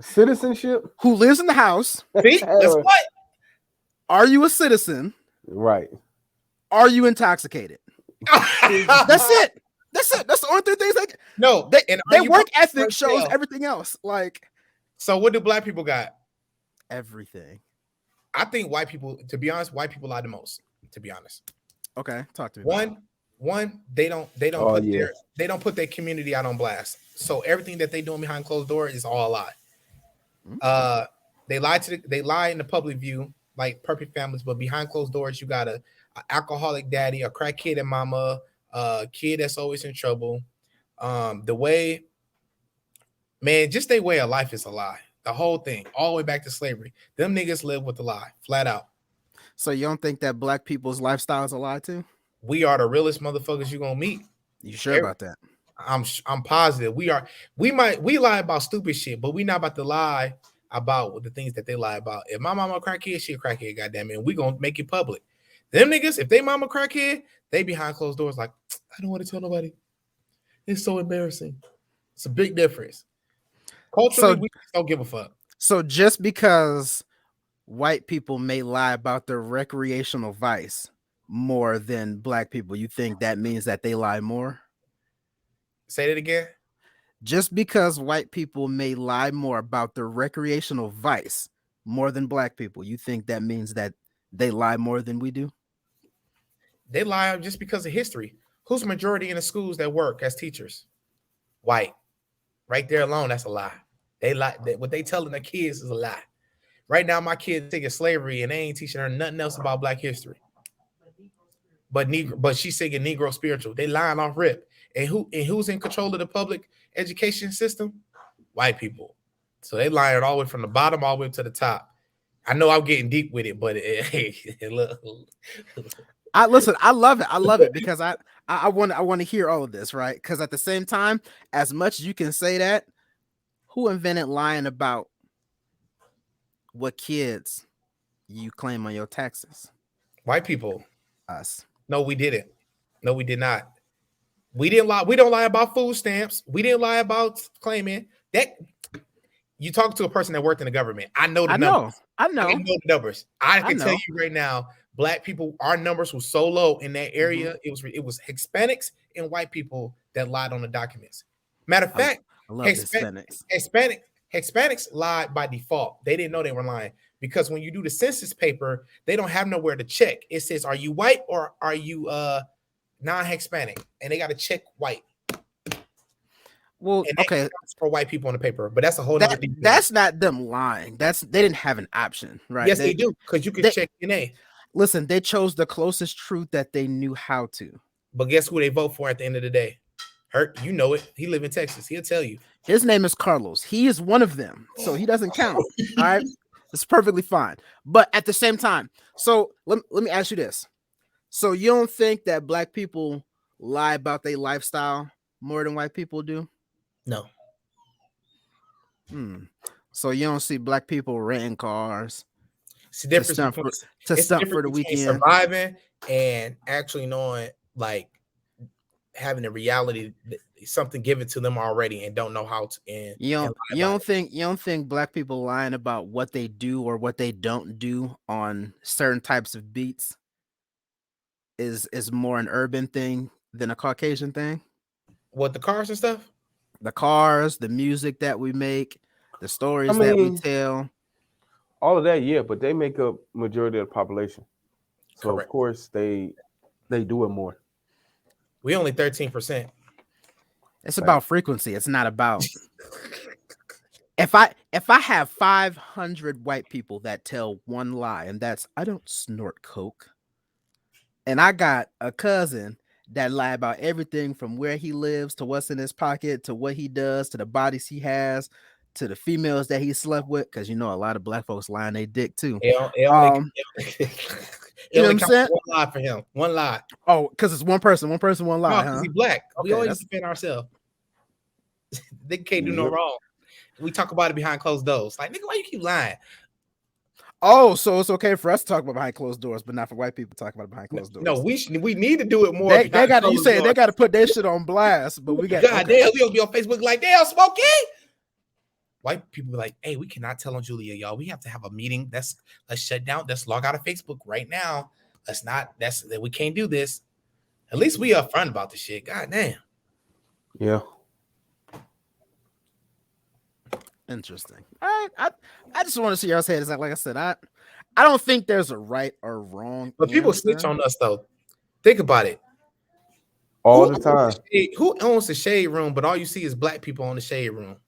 S3: Citizenship.
S2: Who lives in the house?
S4: See? That's what?
S2: Are you a citizen?
S3: Right.
S2: Are you intoxicated? That's it. That's the only three things. Their work ethic shows everything else. Like,
S4: so what do black people got?
S2: Everything.
S4: I think white people, to be honest, white people lie the most. To be honest.
S2: Okay, talk to me.
S4: One, they don't put their community out on blast. So everything that they doing behind closed doors is all a lie. Mm-hmm. They lie in the public view, like perfect families, but behind closed doors, you got a alcoholic daddy, a crack kid and mama, a kid that's always in trouble. The way, man, just their way of life is a lie. The whole thing, all the way back to slavery. Them niggas live with the lie, flat out.
S2: So you don't think that black people's lifestyle is a lie too?
S4: We are the realest motherfuckers you're gonna meet.
S2: You sure about that?
S4: I'm positive. We lie about stupid shit, but we not about to lie about the things that they lie about. If my mama a crackhead, she a crackhead, goddamn it, and we gonna make it public. Them niggas, if they mama crackhead, they behind closed doors like, I don't want to tell nobody. It's so embarrassing. It's a big difference. Culturally, we don't give a fuck.
S2: So just because white people may lie about their recreational vice more than black people, you think that means that they lie more?
S4: Say that again.
S2: Just because white people may lie more about their recreational vice more than black people, you think that means that they lie more than we do?
S4: They lie just because of history. Who's majority in the schools that work as teachers? White. Right there alone, that's a lie. They lie. What they telling their kids is a lie. Right now, my kids taking slavery and they ain't teaching her nothing else about Black history. But she's singing Negro spiritual. They lying off rip. And who's in control of the public education system? White people. So they lying all the way from the bottom all the way to the top. I know I'm getting deep with it, but look.
S2: I love it. I love it because I want to hear all of this, right? Because at the same time, as much as you can say that, who invented lying about what kids you claim on your taxes?
S4: White people.
S2: Us.
S4: No, we didn't. No, we did not. We didn't lie. We don't lie about food stamps. We didn't lie about claiming that. You talk to a person that worked in the government. I know the numbers.
S2: I know
S4: the numbers. I can tell you right now, Black people, our numbers were so low in that area. Mm-hmm. It was Hispanics and white people that lied on the documents. Matter of fact,
S2: I love Hispanics.
S4: Hispanics lied by default. They didn't know they were lying. because when you do the census paper, they don't have nowhere to check. It says, are you white or are you non-Hispanic? And they got to check white.
S2: Well,
S4: And okay, for white people on the paper, but that's a whole other thing.
S2: That's not them lying. They didn't have an option, right?
S4: Yes, they do, because you can check DNA.
S2: Listen, they chose the closest truth that they knew how to.
S4: But guess who they vote for at the end of the day? Hurt, you know it. He live in Texas. He'll tell you.
S2: His name is Carlos. He is one of them, so he doesn't count. All right, it's perfectly fine. But at the same time, so let me ask you this: so you don't think that black people lie about their lifestyle more than white people do?
S4: No.
S2: So you don't see black people renting cars.
S4: It's the difference
S2: to stunt for the weekend,
S4: surviving and actually knowing, like, having a reality, something given to them already, and don't know how to. And you
S2: don't think black people lying about what they do or what they don't do on certain types of beats is more an urban thing than a Caucasian thing?
S4: What, the cars and stuff?
S2: The cars, the music that we make, the stories that we tell.
S3: All of that, yeah, but they make up majority of the population. So correct. Of course they do it more.
S4: We only 13%.
S2: It's about frequency. It's not about if I have 500 white people that tell one lie, and that's I don't snort coke, and I got a cousin that lie about everything from where he lives to what's in his pocket to what he does to the bodies he has to the females that he slept with, because you know a lot of black folks lie on their dick too.
S4: You know what I'm saying? One lie for him. One lie.
S2: Oh, because it's one person, one lie.
S4: No, huh? He's black. Okay, we always defend ourselves. They can't do no wrong. We talk about it behind closed doors. Like, nigga, why you keep lying?
S2: Oh, so it's okay for us to talk about behind closed doors, but not for white people to talk about it behind closed doors.
S4: No, we need to do it more.
S2: They got to. You say they got to put their shit on blast, but we got.
S4: God damn, we'll be on Facebook like, damn, Smokey. White people be like, hey, we cannot tell on Julia, y'all. We have to have a meeting. Let's shut down. Let's log out of Facebook right now. We can't do this. At least we upfront about the shit. God damn.
S3: Yeah.
S2: Interesting. All right. I just want to see y'all's heads. Like I said, I don't think there's a right or wrong.
S4: But people snitch on us though. Think about it.
S3: All the time.
S4: Who owns the shade room, but all you see is black people on the shade room?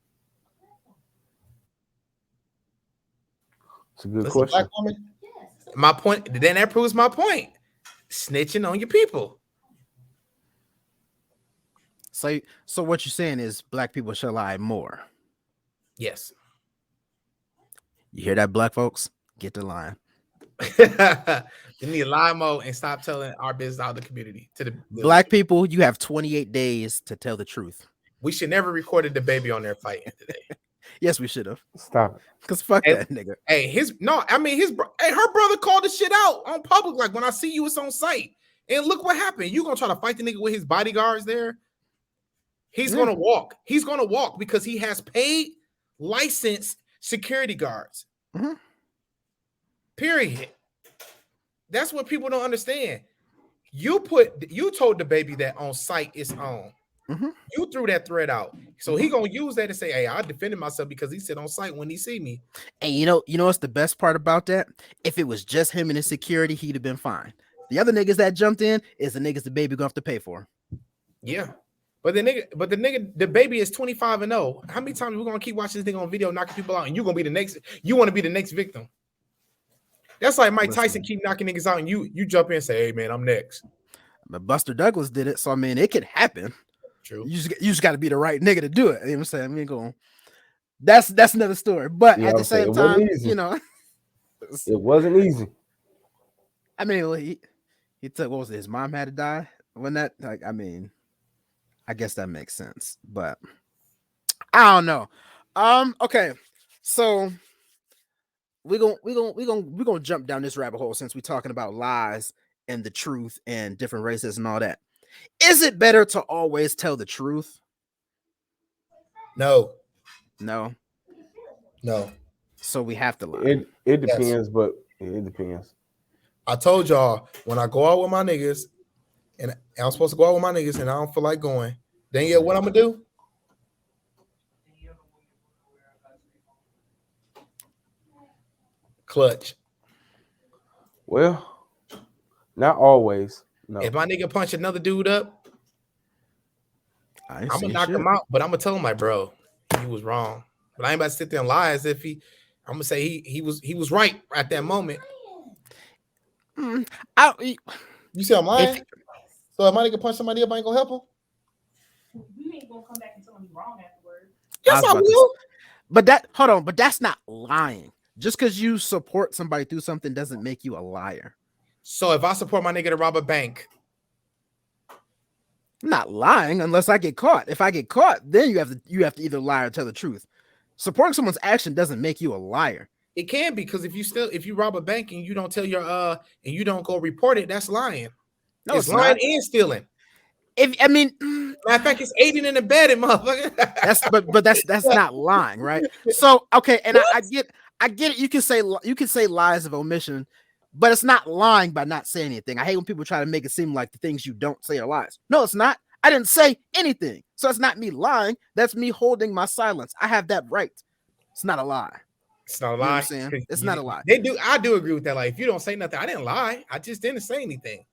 S3: It's a good question.
S4: Black woman? Yes. My point, then that proves my point. Snitching on your people.
S2: So what you're saying is black people should lie more.
S4: Yes.
S2: You hear that, black folks? Get the line.
S4: You need to lie more and stop telling our business out of the community. To the
S2: black people, you have 28 days to tell the truth.
S4: We should never recorded the baby on there fighting today.
S2: Yes, we should have.
S3: Stop it.
S2: Because fuck that nigga.
S4: Hey, her brother called the shit out on public. Like, when I see you, it's on site. And look what happened. You gonna try to fight the nigga with his bodyguards there? He's gonna walk. He's gonna walk because he has paid licensed security guards.
S2: Mm-hmm.
S4: Period. That's what people don't understand. You told the baby that on site it's on.
S2: Mm-hmm.
S4: You threw that thread out. So he gonna use that to say, hey, I defended myself because he said on site when he see me.
S2: And you know what's the best part about that? If it was just him and his security, he'd have been fine. The other niggas that jumped in is the niggas the baby gonna have to pay for.
S4: Yeah. But the baby is 25 and 0. How many times are we gonna keep watching this thing on video, knocking people out, and you want to be the next victim? That's like Mike Tyson keep knocking niggas out, and you jump in and say, hey man, I'm next.
S2: But Buster Douglas did it, so I mean it could happen.
S4: True.
S2: You just got to be the right nigga to do it. You know what I'm saying? I mean, that's another story. But at the same time, you know,
S3: it wasn't easy.
S2: I mean, he took, what was it? His mom had to die when that, like, I mean, I guess that makes sense, but I don't know. Okay, so we're gonna jump down this rabbit hole since we're talking about lies and the truth and different races and all that. Is it better to always tell the truth?
S4: No.
S2: So we have to lie.
S3: It depends, but it depends.
S4: I told y'all when I go out with my niggas, and I'm supposed to go out with my niggas, and I don't feel like going. Then yeah, what I'm gonna do? clutch.
S3: Well, not always. No.
S4: If my nigga punch another dude up, I'm gonna knock him out, but I'm gonna tell him like, bro, he was wrong. But I ain't about to sit there and lie as if I'm gonna say he was right at that moment. You see I'm lying? So if my nigga punch somebody up, I ain't gonna help him.
S5: You ain't gonna come back and tell him wrong afterwards.
S4: Yes, I will.
S2: But that's not lying. Just because you support somebody through something doesn't make you a liar.
S4: So if I support my nigga to rob a bank,
S2: I'm not lying unless I get caught. If I get caught, then you have to either lie or tell the truth. Supporting someone's action doesn't make you a liar.
S4: It can be, because if you rob a bank and you don't tell your and you don't go report it, that's lying.
S2: No,
S4: it's lying and stealing.
S2: Matter
S4: of fact, it's aiding and abetting, motherfucker.
S2: that's not lying, right? So okay, and I get it. You can say lies of omission, but it's not lying by not saying anything. I hate when people try to make it seem like the things you don't say are lies. No, it's not. I didn't say anything, so it's not me lying. That's me holding my silence. I have that right. It's not a lie.
S4: It's not a lie.
S2: You know what I'm saying? It's not a lie.
S4: I do agree with that. Like, if you don't say nothing, I didn't lie. I just didn't say anything.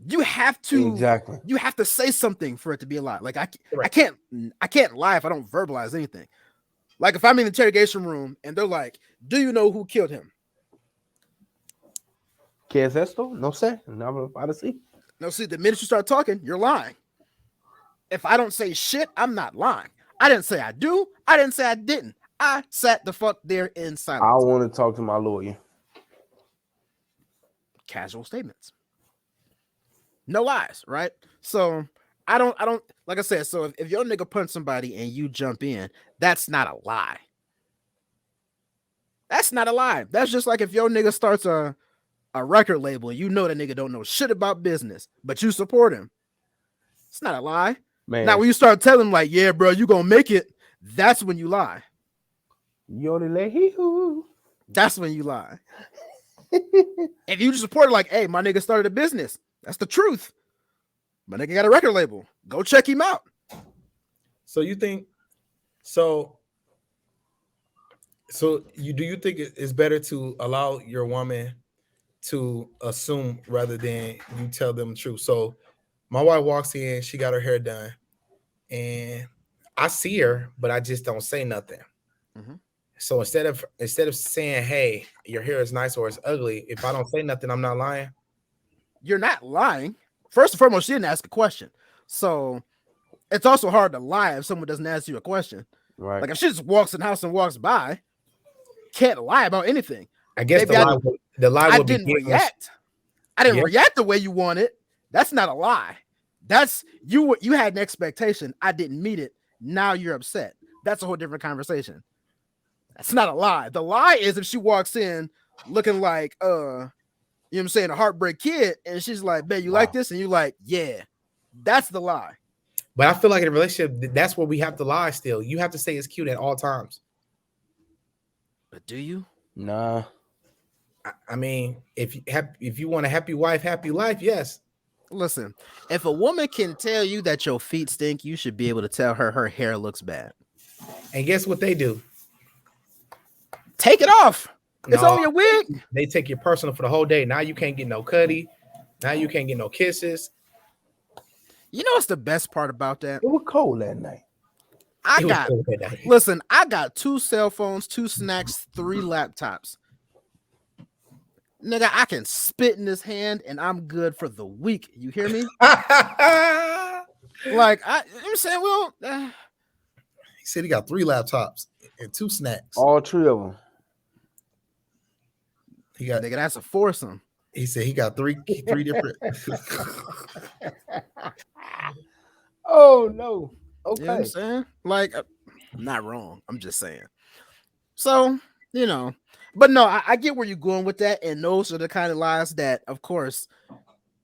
S2: You have to
S3: exactly.
S2: You have to say something for it to be a lie. Like I can't lie if I don't verbalize anything. Like if I'm in the interrogation room and they're like, "Do you know who killed him?"
S3: ¿Qué es esto? No sé. No, para sí.
S2: No, see, the minute you start talking, you're lying. If I don't say shit, I'm not lying. I didn't say I do. I didn't say I didn't. I sat the fuck there in silence.
S3: I want to talk to my lawyer.
S2: Casual statements. No lies, right? So I don't like I said, so if your nigga punch somebody and you jump in, that's not a lie. That's not a lie. That's just like if your nigga starts a record label and you know that nigga don't know shit about business, but you support him. It's not a lie.
S3: Man.
S2: Now when you start telling him like, yeah, bro, you gonna make it, that's when you lie. That's when you lie. If you just support it like, hey, my nigga started a business, that's the truth. My nigga got a record label. Go check him out.
S4: So you think do you think it's better to allow your woman to assume rather than you tell them the truth? So my wife walks in, she got her hair done, and I see her, but I just don't say nothing.
S2: Mm-hmm.
S4: So instead of saying, hey, your hair is nice or it's ugly, if I don't say nothing, I'm not lying.
S2: You're not lying. First and foremost, she didn't ask a question. So it's also hard to lie if someone doesn't ask you a question.
S3: Right.
S2: Like if she just walks in the house and walks by, can't lie about anything.
S4: I guess the lie
S2: I
S4: would
S2: didn't
S4: be
S2: react. I didn't react the way you wanted. That's not a lie. That's you had an expectation. I didn't meet it. Now you're upset. That's a whole different conversation. That's not a lie. The lie is if she walks in looking like you know what I'm saying, a heartbreak kid, and she's like, "Babe, you like this?" And you're like, "Yeah." That's the lie.
S4: But I feel like in a relationship, that's where we have to lie still. You have to say it's cute at all times.
S2: But do you?
S3: Nah.
S4: I mean, if you want a happy wife, happy life, yes.
S2: Listen, if a woman can tell you that your feet stink, you should be able to tell her her hair looks bad.
S4: And guess what they do?
S2: Take it off. It's only a wig.
S4: They take your personal for the whole day. Now you can't get no cutty. Now you can't get no kisses.
S2: You know what's the best part about that?
S3: It was cold that night.
S2: Listen, I got 2 cell phones, 2 snacks, 3 laptops. Nigga, I can spit in his hand and I'm good for the week. You hear me? Like, I'm saying, well,
S4: he said he got 3 laptops and 2 snacks.
S3: All 3 of them.
S2: He got, nigga, that's a foursome.
S4: He said he got 3 different.
S3: Oh no. Okay.
S2: You know what I'm saying? Like, I'm not wrong. I'm just saying. So, you know, but no, I get where you're going with that. And those are the kind of lies that, of course,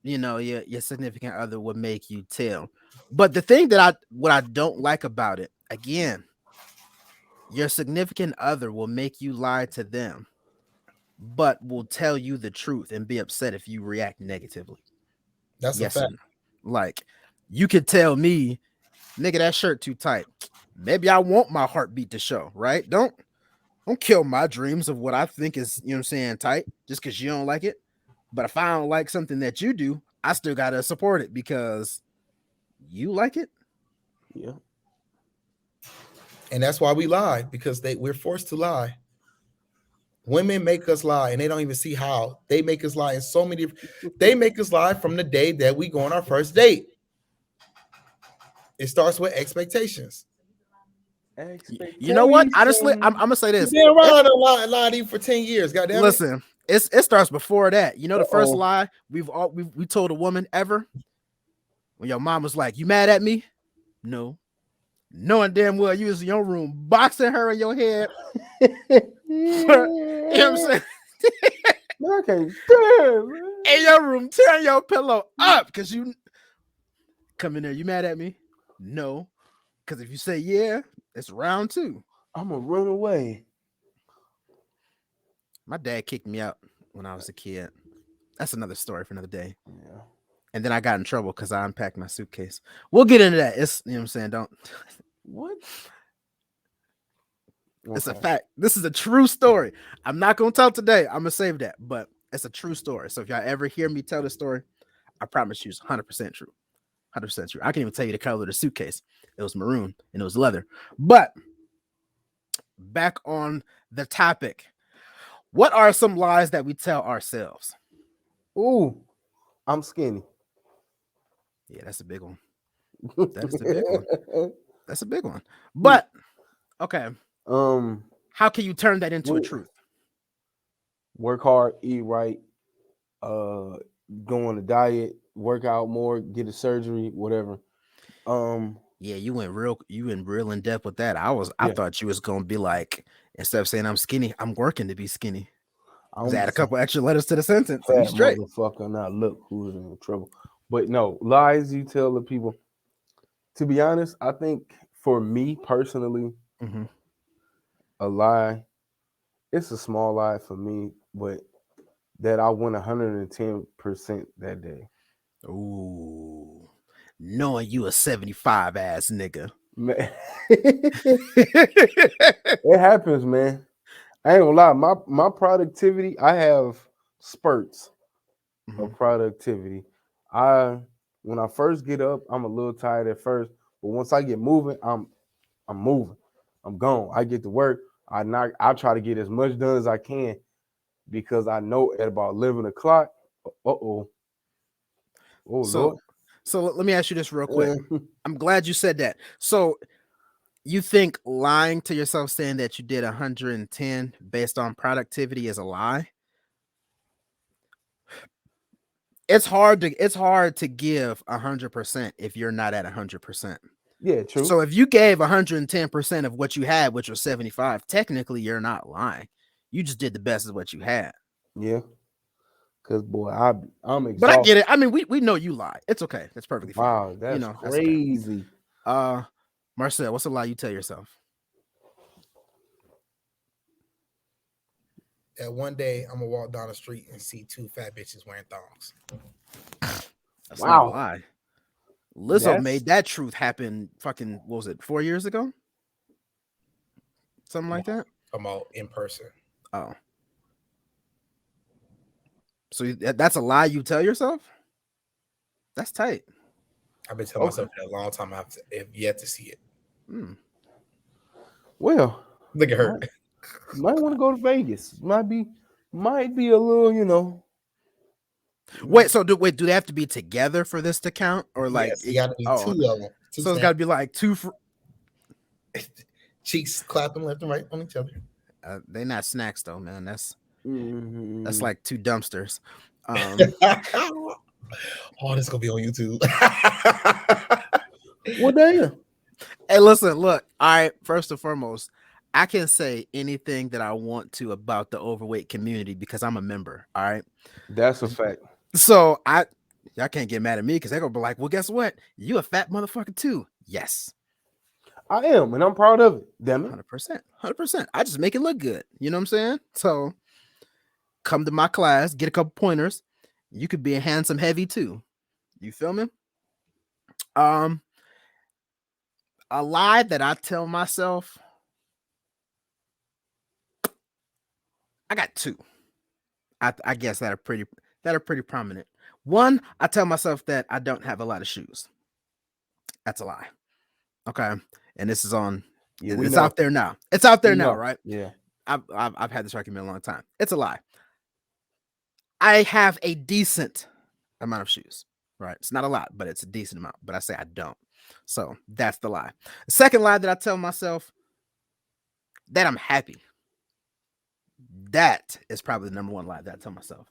S2: you know, your significant other would make you tell. But the thing that what I don't like about it, again, your significant other will make you lie to them, but will tell you the truth and be upset if you react negatively.
S4: That's a fact.
S2: Like, you could tell me, nigga, that shirt too tight. Maybe I want my heartbeat to show, right? Don't don't kill my dreams of what I think is, you know what I'm saying, tight just because you don't like it. But if I don't like something that you do, I still gotta support it because you like it.
S3: Yeah.
S4: And that's why we lie, because we're forced to lie. Women make us lie, and they don't even see how. They make us lie in so many. They make us lie from the day that we go on our first date. It starts with expectations.
S2: You know what? Honestly, I'm gonna say this.
S4: You've been around a lie to you for 10 years. Goddamn.
S2: Listen, it starts before that. You know, the first lie we told a woman ever when your mom was like, "You mad at me?" No. Knowing damn well you was in your room boxing her in your head. You know what I'm saying?
S3: Man, I can't stand, man.
S2: In your room, tearing your pillow up because you come in there. You mad at me? No. Because if you say yeah, it's round 2.
S3: I'm gonna run away.
S2: My dad kicked me out when I was a kid. That's another story for another day.
S3: Yeah.
S2: And then I got in trouble because I unpacked my suitcase. We'll get into that. It's, you know what I'm saying? Don't.
S3: What?
S2: It's a fact. This is a true story. I'm not going to tell today. I'm going to save that. But it's a true story. So if y'all ever hear me tell this story, I promise you it's 100% true. 100% true. I can't even tell you the color of the suitcase. It was maroon and it was leather. But back on the topic. What are some lies that we tell ourselves?
S3: Ooh, I'm skinny.
S2: Yeah, that's a big one. That's the big one. That's a big one. But okay. How can you turn that into a truth?
S3: Work hard, eat right, go on a diet, work out more, get a surgery, whatever.
S2: Yeah, you went real in depth with that. I thought you was gonna be like, instead of saying I'm skinny, I'm working to be skinny. Add a couple extra letters to the sentence.
S3: Fat
S2: Straight.
S3: motherfucker. Now look who's in trouble. But no, lies you tell the people. To be honest, I think for me personally, a lie, it's a small lie for me, but that I went 110% that day.
S2: Ooh, knowing you a 75 ass nigga.
S3: Man. It happens, man. I ain't gonna lie. My productivity, I have spurts of productivity. When I first get up, I'm a little tired at first, but once I get moving, I'm moving. I'm gone. I get to work. I try to get as much done as I can because I know at about 11 o'clock. Oh Lord.
S2: So let me ask you this real quick. I'm glad you said that. So you think lying to yourself, saying that you did 110 based on productivity is a lie? It's hard to give 100% if you're not at 100%.
S3: Yeah, true.
S2: So if you gave 110% of what you had, which was 75, technically you're not lying. You just did the best of what you had.
S3: Yeah. Cause boy, I'm exhausted.
S2: But I get it. I mean, we know you lie. It's okay. That's perfectly fine.
S3: Wow, that's crazy.
S2: That's okay. Marcel, what's a lie you tell yourself?
S4: That one day I'm gonna walk down the street and see 2 fat bitches wearing thongs.
S2: That's not a lie. Lizzo made that truth happen fucking, what was it, 4 years ago? Something like that?
S4: I'm all in person.
S2: Oh. So that's a lie you tell yourself? That's tight.
S4: I've been telling myself that a long time. I've yet to see it.
S3: Well,
S4: look at her.
S3: Might want to go to Vegas. Might be a little, you know.
S2: Wait, so do they have to be together for this to count, or like
S4: yes, you got to be 2 of them?
S2: So it's got to be like 2
S4: cheeks clapping left and right on each other.
S2: They're not snacks though, man. That's like 2 dumpsters.
S4: Oh, this gonna be on YouTube.
S3: Well, damn.
S2: Hey, listen, look. All right. First and foremost, I can say anything that I want to about the overweight community because I'm a member. All right.
S3: That's a fact.
S2: So y'all can't get mad at me because they're gonna be like, well, guess what? You a fat motherfucker too. Yes.
S3: I am, and I'm proud of it. Damn it.
S2: 100%. I just make it look good. You know what I'm saying? So come to my class, get a couple pointers. You could be a handsome heavy too. You feel me? A lie that I tell myself. I got two. I guess that are pretty prominent. One, I tell myself that I don't have a lot of shoes. That's a lie. Okay, and this is on.
S3: Yeah, we
S2: it's
S3: know.
S2: out there now. It's out there
S3: We
S2: now,
S3: know.
S2: right?
S3: Yeah.
S2: I've had this argument a long time. It's a lie. I have a decent amount of shoes, right? It's not a lot, but it's a decent amount. But I say I don't. So that's the lie. The second lie that I tell myself, that I'm happy. That is probably the number one lie that I tell myself.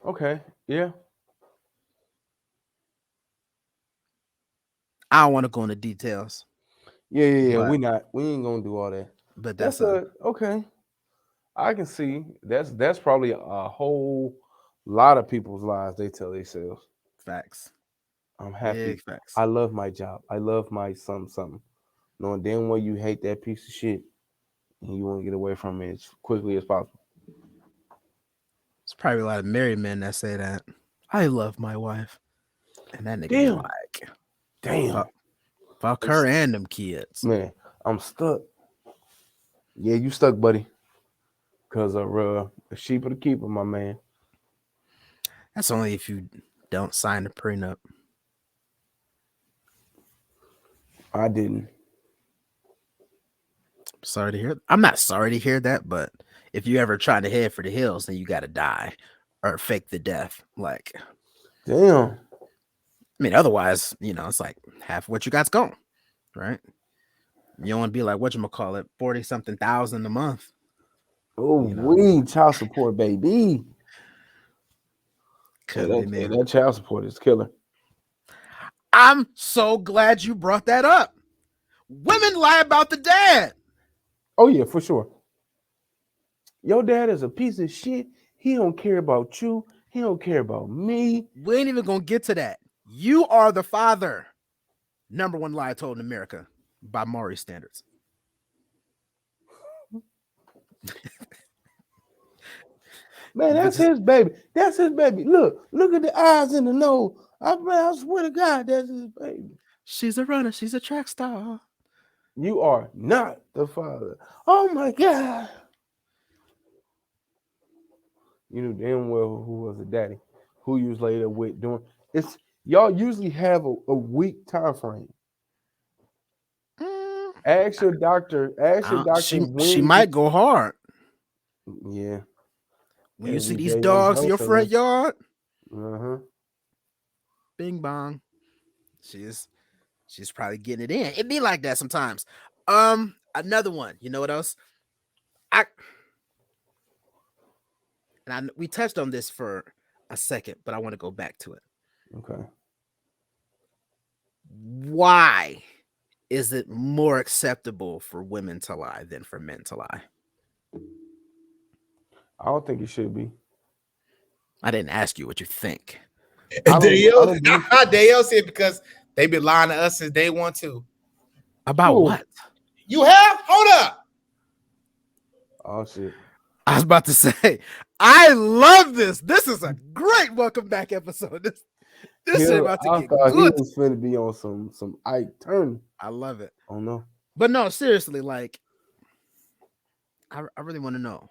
S3: Okay. Yeah.
S2: I don't want to go into details,
S3: Yeah.
S2: But-
S3: We ain't gonna do all that.
S2: but
S3: That's
S2: that's
S3: okay. I can see that's probably a whole lot of people's lives they tell themselves.
S2: facts.
S3: I'm happy.
S2: Big facts.
S3: I love my job. I love my something. Knowing damn well you hate that piece of shit and you want to get away from it as quickly as possible.
S2: It's probably a lot of married men that say that. I love my wife. And that nigga be
S3: Damn.
S2: like,
S3: Damn.
S2: fuck her and them kids.
S3: Man, I'm stuck. Yeah, you stuck, buddy. Because of the sheep of the keeper, my man.
S2: That's only if you don't sign the prenup.
S3: I didn't.
S2: Sorry to hear. I'm not sorry to hear that, but if you ever try to head for the hills, then you got to die or fake the death. Like,
S3: Damn.
S2: I mean, otherwise, it's like half what you got's gone, right? You don't want to be like, whatchamacallit, 40-something thousand a month.
S3: Oh, we child support, baby.
S2: Could be me.
S3: That child support is killer.
S2: I'm so glad you brought that up. Women lie about the dad.
S3: Oh, yeah, for sure. Your dad is a piece of shit. He don't care about you. He don't care about me.
S2: We ain't even gonna get to that. You are the father. Number one lie told in America by Maury standards.
S3: Man, that's his baby. That's his baby. Look at the eyes and the nose. I swear to God, that's his baby.
S2: She's a runner. She's a track star.
S3: You are not the father. Oh my God. You knew damn well who was the daddy, who you was later with doing. It's y'all usually have a week time frame. Ask your doctor.
S2: She might go hard.
S3: Yeah.
S2: When you see these dogs in your front yard, bing bong. She's probably getting it in. It be like that sometimes. Another one. You know what else? We touched on this for a second, but I want to go back to it.
S3: Okay.
S2: Why is it more acceptable for women to lie than for men to lie?
S3: I don't think it should be.
S2: I didn't ask you what you think.
S4: Dale said because they been lying to us since day one too.
S2: About what?
S4: You have? Hold up.
S3: Oh shit.
S2: I was about to say, I love this. This is a great welcome back episode. This shit about to get good.
S3: He was finna be on some Ike Turner.
S2: I love it.
S3: Oh no.
S2: But no, seriously, like, I really want to know.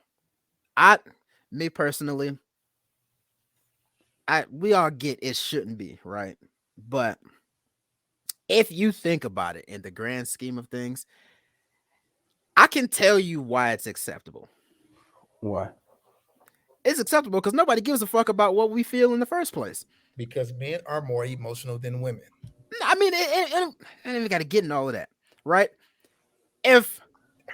S2: Me personally, we all get it shouldn't be, right? But if you think about it in the grand scheme of things, I can tell you why it's acceptable.
S3: Why?
S2: It's acceptable because nobody gives a fuck about what we feel in the first place.
S4: Because men are more emotional than women.
S2: I mean, I don't even got to get in all of that, right? If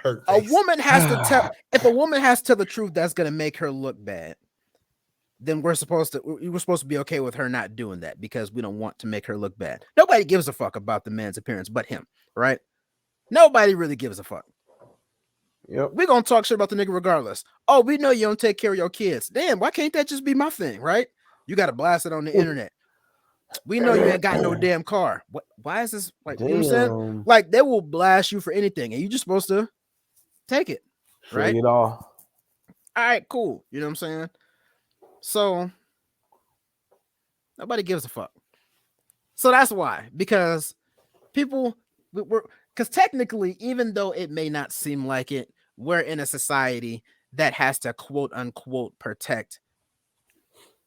S2: a woman has to tell the truth, that's gonna make her look bad. Then we're supposed to be okay with her not doing that because we don't want to make her look bad. Nobody gives a fuck about the man's appearance but him, right? Nobody really gives a fuck.
S3: Yep.
S2: We're gonna talk shit about the nigga regardless. Oh, we know you don't take care of your kids. Damn, why can't that just be my thing, right? You gotta blast it on the internet. We know you ain't got no damn car. Why is this like, you know what I'm saying? Like, they will blast you for anything, and you're just supposed to take it, right?
S3: It all
S2: right, cool. You know what I'm saying? So nobody gives a fuck. So that's why, because people, Because technically, even though it may not seem like it, we're in a society that has to quote unquote protect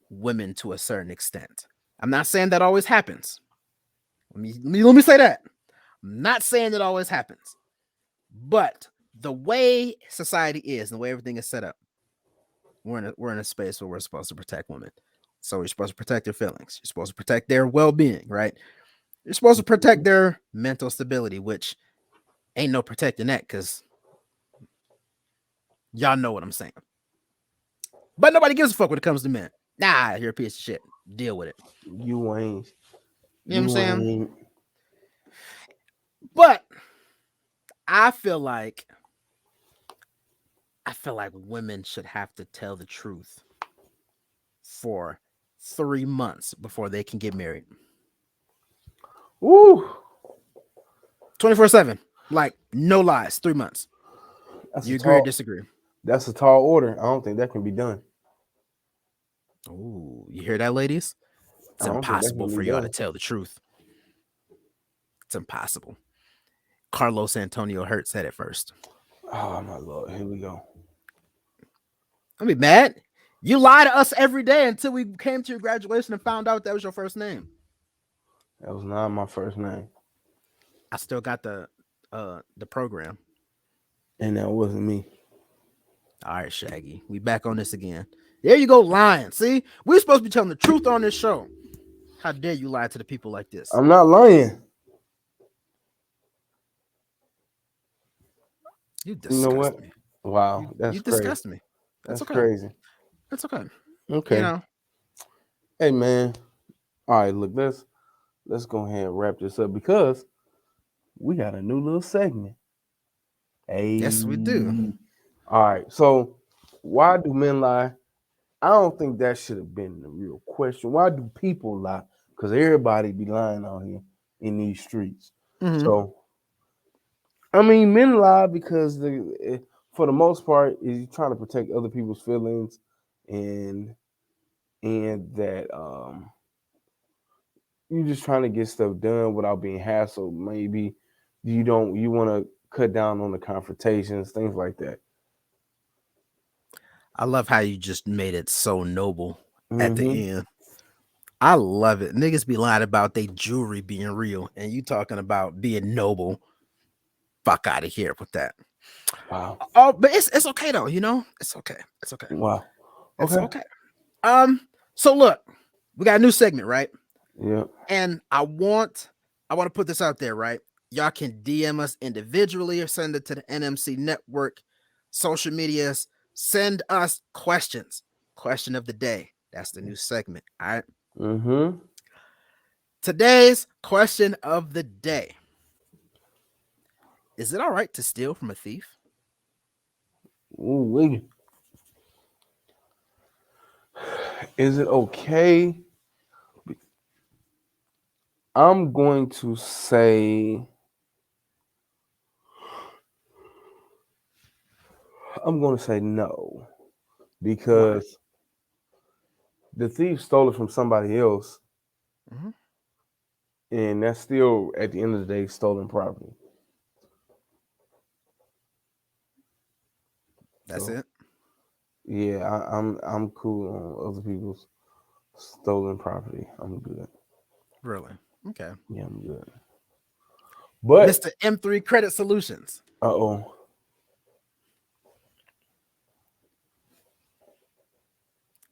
S2: women to a certain extent. I'm not saying that always happens. Let me say that. I'm not saying it always happens. But the way society is and the way everything is set up, we're in a space where we're supposed to protect women. So you're supposed to protect their feelings. You're supposed to protect their well-being, right? You're supposed to protect their mental stability, which ain't no protecting that because y'all know what I'm saying. But nobody gives a fuck when it comes to men. Nah, you're a piece of shit. Deal with it.
S3: You ain't.
S2: You know what I'm saying?
S3: Ain't.
S2: But I feel like women should have to tell the truth for 3 months before they can get married.
S3: Woo.
S2: 24/7. Like, no lies. 3 months. You agree or disagree?
S3: That's a tall order. I don't think that can be done.
S2: Oh, you hear that, ladies? It's impossible for y'all to tell the truth. It's impossible. Carlos Antonio Hurt said it first.
S3: Oh, my Lord. Here we go.
S2: I'll be mad. You lie to us every day until we came to your graduation and found out that was your first name.
S3: That was not my first name.
S2: I still got the program.
S3: And that wasn't me.
S2: All right, Shaggy. We back on this again. There you go, lying. See? We're supposed to be telling the truth on this show. How dare you lie to the people like this?
S3: I'm not lying.
S2: You disgust
S3: You know what?
S2: me.
S3: Wow, that's
S2: you
S3: crazy.
S2: disgust me.
S3: That's
S2: okay.
S3: crazy.
S2: That's okay.
S3: Okay.
S2: You know.
S3: Hey, man. All right, look, let's go ahead and wrap this up because we got a new little segment. Hey.
S2: Yes, we do.
S3: All right. So, why do men lie? I don't think that should have been the real question. Why do people lie? Because everybody be lying out here in these streets.
S2: Mm-hmm.
S3: So, I mean, men lie because for the most part, is trying to protect other people's feelings and that you're just trying to get stuff done without being hassled. Maybe you want to cut down on the confrontations, things like that.
S2: I love how you just made it so noble at the end. I love it. Niggas be lying about their jewelry being real, and you talking about being noble. Fuck out of here with that.
S3: Wow.
S2: Oh, but it's okay though. You know, it's okay. It's okay.
S3: Wow.
S2: Okay. It's okay. So look, we got a new segment, right?
S3: Yeah.
S2: And I want to put this out there, right? Y'all can DM us individually or send it to the NMC Network social medias. Send us questions. Question of the day. That's the new segment. All right. Today's question of the day. Is it all right to steal from a thief?
S3: Ooh, is it okay? I'm going to say no, because the thief stole it from somebody else, and that's still, at the end of the day, stolen property.
S2: That's it.
S3: Yeah, I'm cool on other people's stolen property. I'm good.
S2: Really? Okay.
S3: Yeah, I'm good. But
S2: Mr. M3 Credit Solutions.
S3: Uh-oh.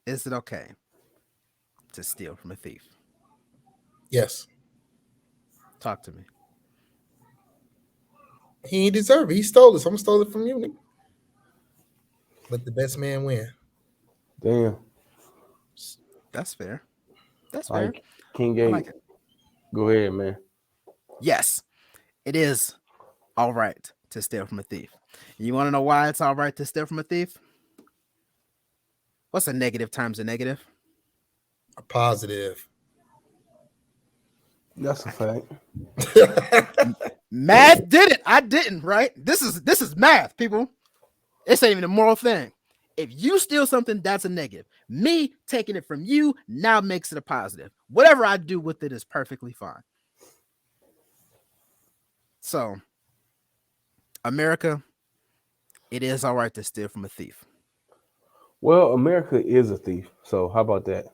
S2: Is it okay to steal from a thief?
S4: Yes.
S2: Talk to me.
S4: He ain't deserve it. He stole it. Someone stole it from you, nigga. Let the best man win.
S3: Damn.
S2: That's fair. That's fair.
S3: King Gate.
S2: I like it.
S3: Go ahead, man.
S2: Yes, it is all right to steal from a thief. You want to know why it's all right to steal from a thief? What's a negative times a negative?
S4: A positive.
S3: That's a fact.
S2: Math did it. I didn't, right? This is math, people. It's ain't even a moral thing. If you steal something, that's a negative. Me taking it from you now makes it a positive. Whatever I do with it is perfectly fine. So America, it is all right to steal from a thief.
S3: Well, America is a thief. So how about that?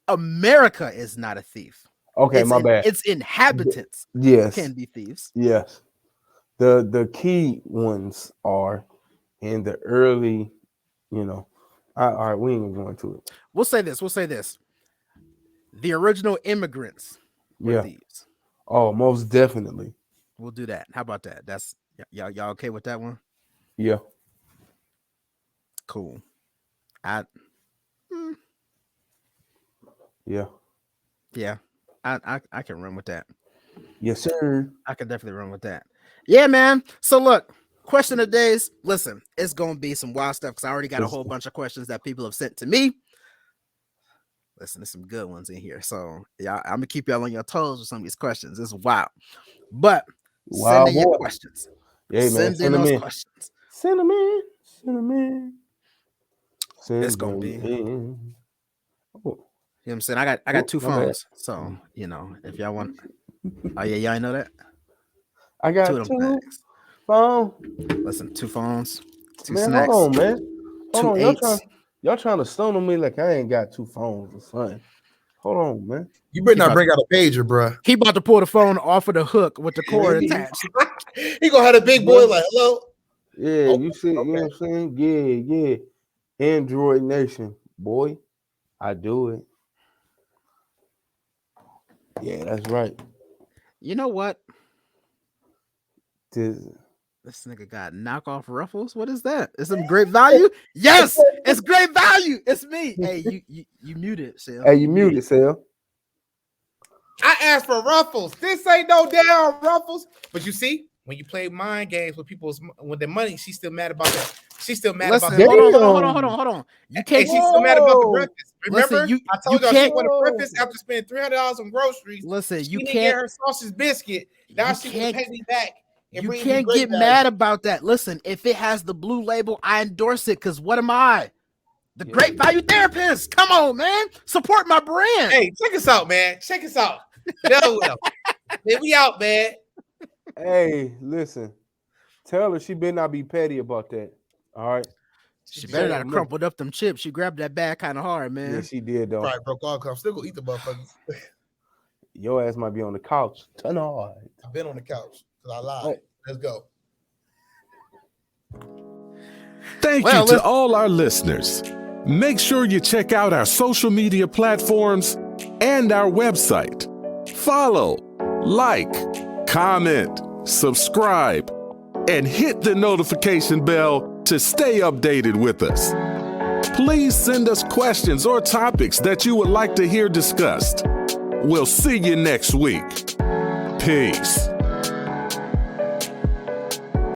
S2: America is not a thief.
S3: Okay, my bad.
S2: Its inhabitants
S3: Yes.
S2: can be thieves.
S3: Yes. The key ones are in the early, all right, we ain't gonna go into it.
S2: We'll say this. The original immigrants were thieves.
S3: Oh, most definitely.
S2: We'll do that. How about that? That's y'all okay with that one?
S3: Yeah.
S2: Cool.
S3: Yeah.
S2: Yeah. I can run with that.
S3: Yes, sir.
S2: I can definitely run with that. Yeah, man. So look, question of days. Listen, it's gonna be some wild stuff because I already got a whole bunch of questions that people have sent to me. Listen, there's some good ones in here. So yeah, I'm gonna keep y'all on your toes with some of these questions. It's wild. But send in your questions.
S3: Yeah, man.
S2: Send in those questions.
S3: Send them in. Send them in.
S2: It's gonna be.
S3: In.
S2: Oh. You know what I'm saying? I got two phones. So, if y'all want. Oh, yeah, y'all know that?
S3: I got two phones.
S2: Listen, 2 phones, 2
S3: man,
S2: snacks.
S3: Hold on, man. Hold
S2: 2
S3: on.
S2: eights.
S3: Y'all trying to stone on me like I ain't got 2 phones or something. Hold on, man.
S4: You better not bring out a pager, bro.
S2: He about to pull the phone off of the hook with the cord attached.
S4: He gonna have a big boy like, hello.
S3: Yeah, you see, you know what I'm saying? Yeah. Android Nation, boy. I do it. Yeah, that's right.
S2: You know what?
S3: This
S2: nigga got knockoff ruffles. What is that? Is some great value? Yes, it's great value. It's me. Hey, you muted, Sal.
S3: Hey, you muted, Sal.
S4: I asked for ruffles. This ain't no damn ruffles. But you see, when you play mind games with their money, she's still mad about that. She's still mad about that.
S2: Hold on. You can't.
S4: She's still mad about the breakfast. Remember,
S2: listen,
S4: I told y'all she wanted breakfast after spending $300 on groceries.
S2: Listen,
S4: she didn't get her sausage biscuit. Now she can pay me back.
S2: You can't get mad about that. Listen, if it has the blue label, I endorse it. Because what am I? The great value therapist. Come on, man. Support my brand.
S4: Hey, check us out, man. Check us out. No, we out, man.
S3: Hey, listen. Tell her she better not be petty about that. All right.
S2: She better not have crumpled up them chips. She grabbed that bag kind of hard, man.
S3: Yeah, she did, though.
S4: Right, broke all. I'm still gonna eat the motherfuckers.
S3: Your ass might be on the couch tonight.
S4: I've been on the couch because I lied. Let's go.
S1: Thank you to all our listeners. Make sure you check out our social media platforms and our website. Follow, like, comment, subscribe, and hit the notification bell to stay updated with us. Please send us questions or topics that you would like to hear discussed. We'll see you next week. Peace.